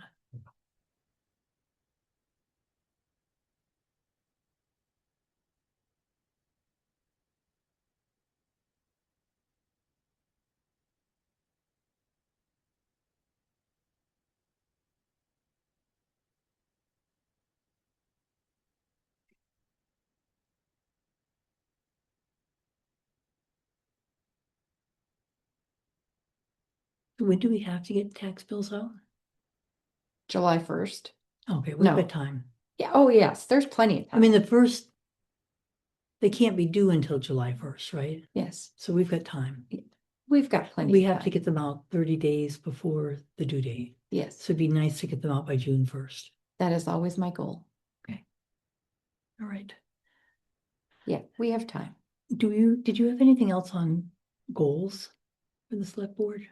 When do we have to get tax bills out? July 1st. Okay, we've No. got time. Yeah, oh yes, there's plenty of I time. mean, the first, they can't be due until July 1st, right? Yes, So we've got time. we've got plenty. We of have to time. get them out 30 days before the due date. Yes, So it'd be nice to get them out by June 1st. that is always my goal. All right. Yeah, we have time. Did you have anything else on goals for the select board?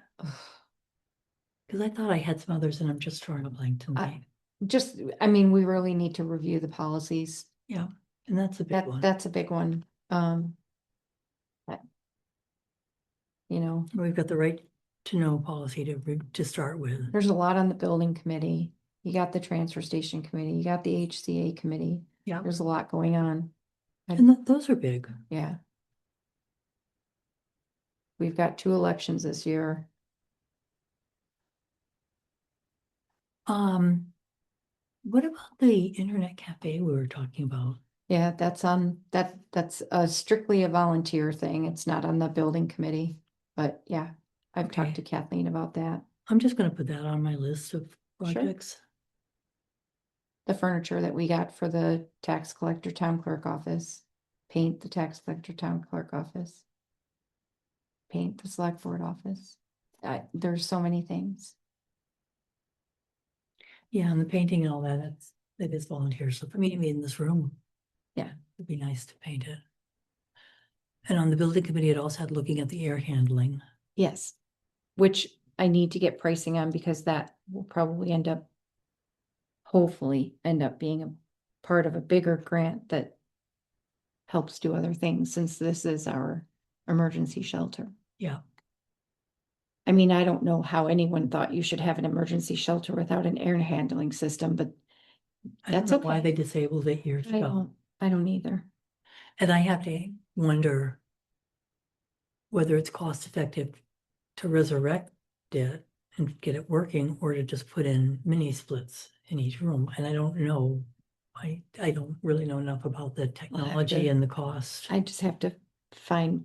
Because I thought I had some others and I'm just drawing a blank tonight. We really need to review the policies. And that's a big one. That's a big one. But, We've got the right to know policy to start with. there's a lot on the building committee. You got the transfer station committee, you got the HCA committee. Yeah. There's a lot going on. And those are big. Yeah. We've got 2 elections this year. What about the internet cafe we were talking about? Yeah, that's on, that's strictly a volunteer thing. It's not on the building committee. But yeah, I've talked to Okay. Kathleen about that. I'm just gonna put that on my list of Sure. projects. The furniture that we got for the tax collector town clerk office. Paint the tax collector town clerk office. Paint the select board office. There's so many things. Yeah, and the painting and all that, that is volunteer, so for me to be in this room. Yeah. It'd be nice to paint it. And on the building committee, it also had looking at the air handling. Yes. Which I need to get pricing on because that will probably end up. Hopefully end up being a part of a bigger grant that. Helps do other things since this is our emergency shelter. Yeah. I mean, I don't know how anyone thought you should have an emergency shelter without an air handling system, but I don't That's know why okay. they disabled it years ago. I don't either. And I have to wonder whether it's cost effective to resurrect it and get it working or to just put in mini splits in each room. And I don't know. I don't really know enough about the technology to- and the cost. I just have to find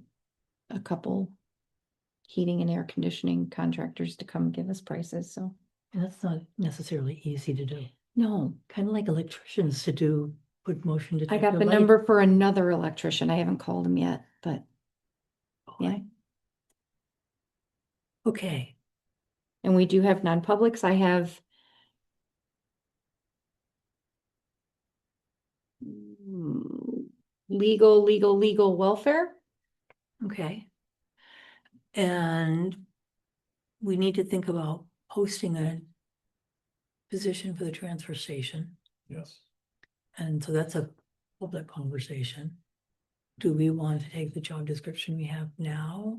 a couple heating and air conditioning contractors to come give us prices, so. And that's not necessarily easy to do. No, Kind of like electricians to do, put motion I detector got the light. number for another electrician. I haven't called him yet, but yeah. Okay, And we do have non-publics. I have. Legal welfare. okay. And we need to think about posting a position for the transfer station. Yes. And so that's a public conversation. Do we want to take the job description we have now,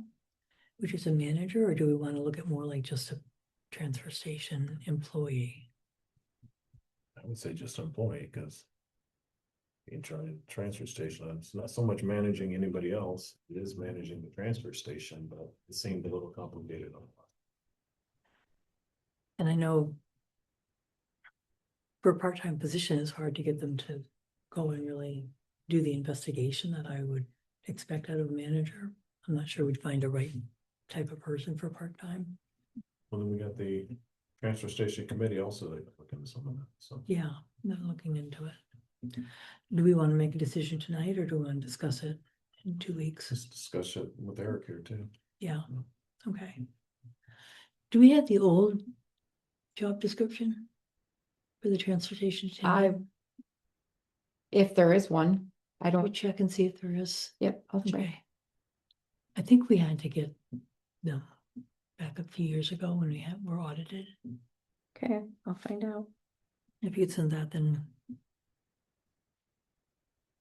which is a manager, or do we want to look at more like just a transfer station employee? I would say just employee, because. In transfer station, it's not so much managing anybody else, it is managing the transfer station, but it seemed a little complicated. And I know for a part-time position, it's hard to get them to go and really do the investigation that I would expect out of a manager. I'm not sure we'd find a right type of person for part-time. Well, then we got the transfer station committee also, they look into some of that, so. Yeah, they're looking into it. Do we want to make a decision tonight or do we want to discuss it in 2 weeks? Just discuss it with Eric here too. Yeah, okay. Do we have the old job description for the transportation? If there is one, I We'll don't, check and see if there is. yep, I'll check. Okay. I think we had to get them back a few years ago when were audited. Okay, I'll find out. If you could send that, then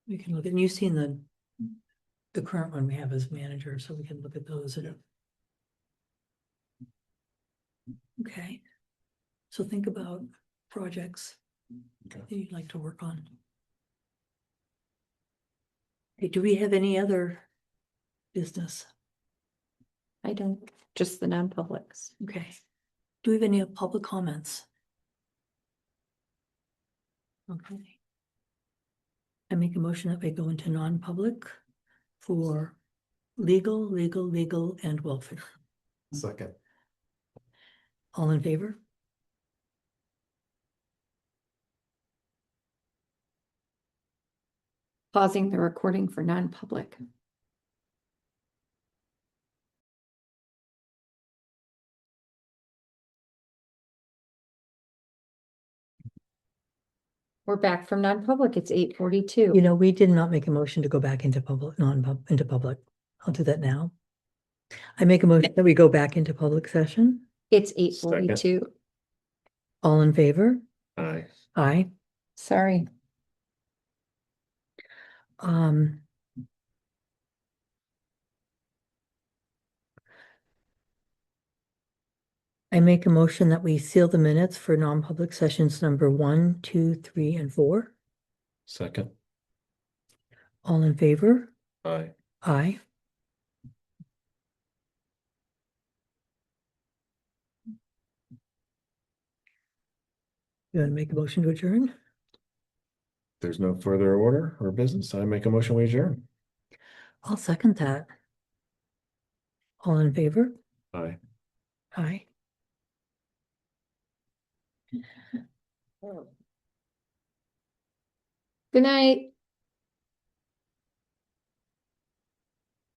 we can look at, and you've seen the current one we have as manager, so we can look at those. And okay. So think about projects Okay. that you'd like to work on. Hey, do we have any other business? I don't, just the non-publics. Okay. Do we have any public comments? Okay. I make a motion that we go into non-public for legal, and welfare. Second. All in favor? Pausing the recording for non-public. We're back from non-public. It's 8:42. You know, we did not make a motion to go back into public, into public. I'll do that now. I make a motion that we go back into public session. It's 8:42. All in favor? Aye. Aye. Sorry. I make a motion that we seal the minutes for non-public sessions number 1, 2, 3, and 4. Second. All in favor? Aye. Aye. You want to make a motion to adjourn? There's no further order or business. I make a motion, we adjourn. I'll second that. All in favor? Aye. Aye. Good night.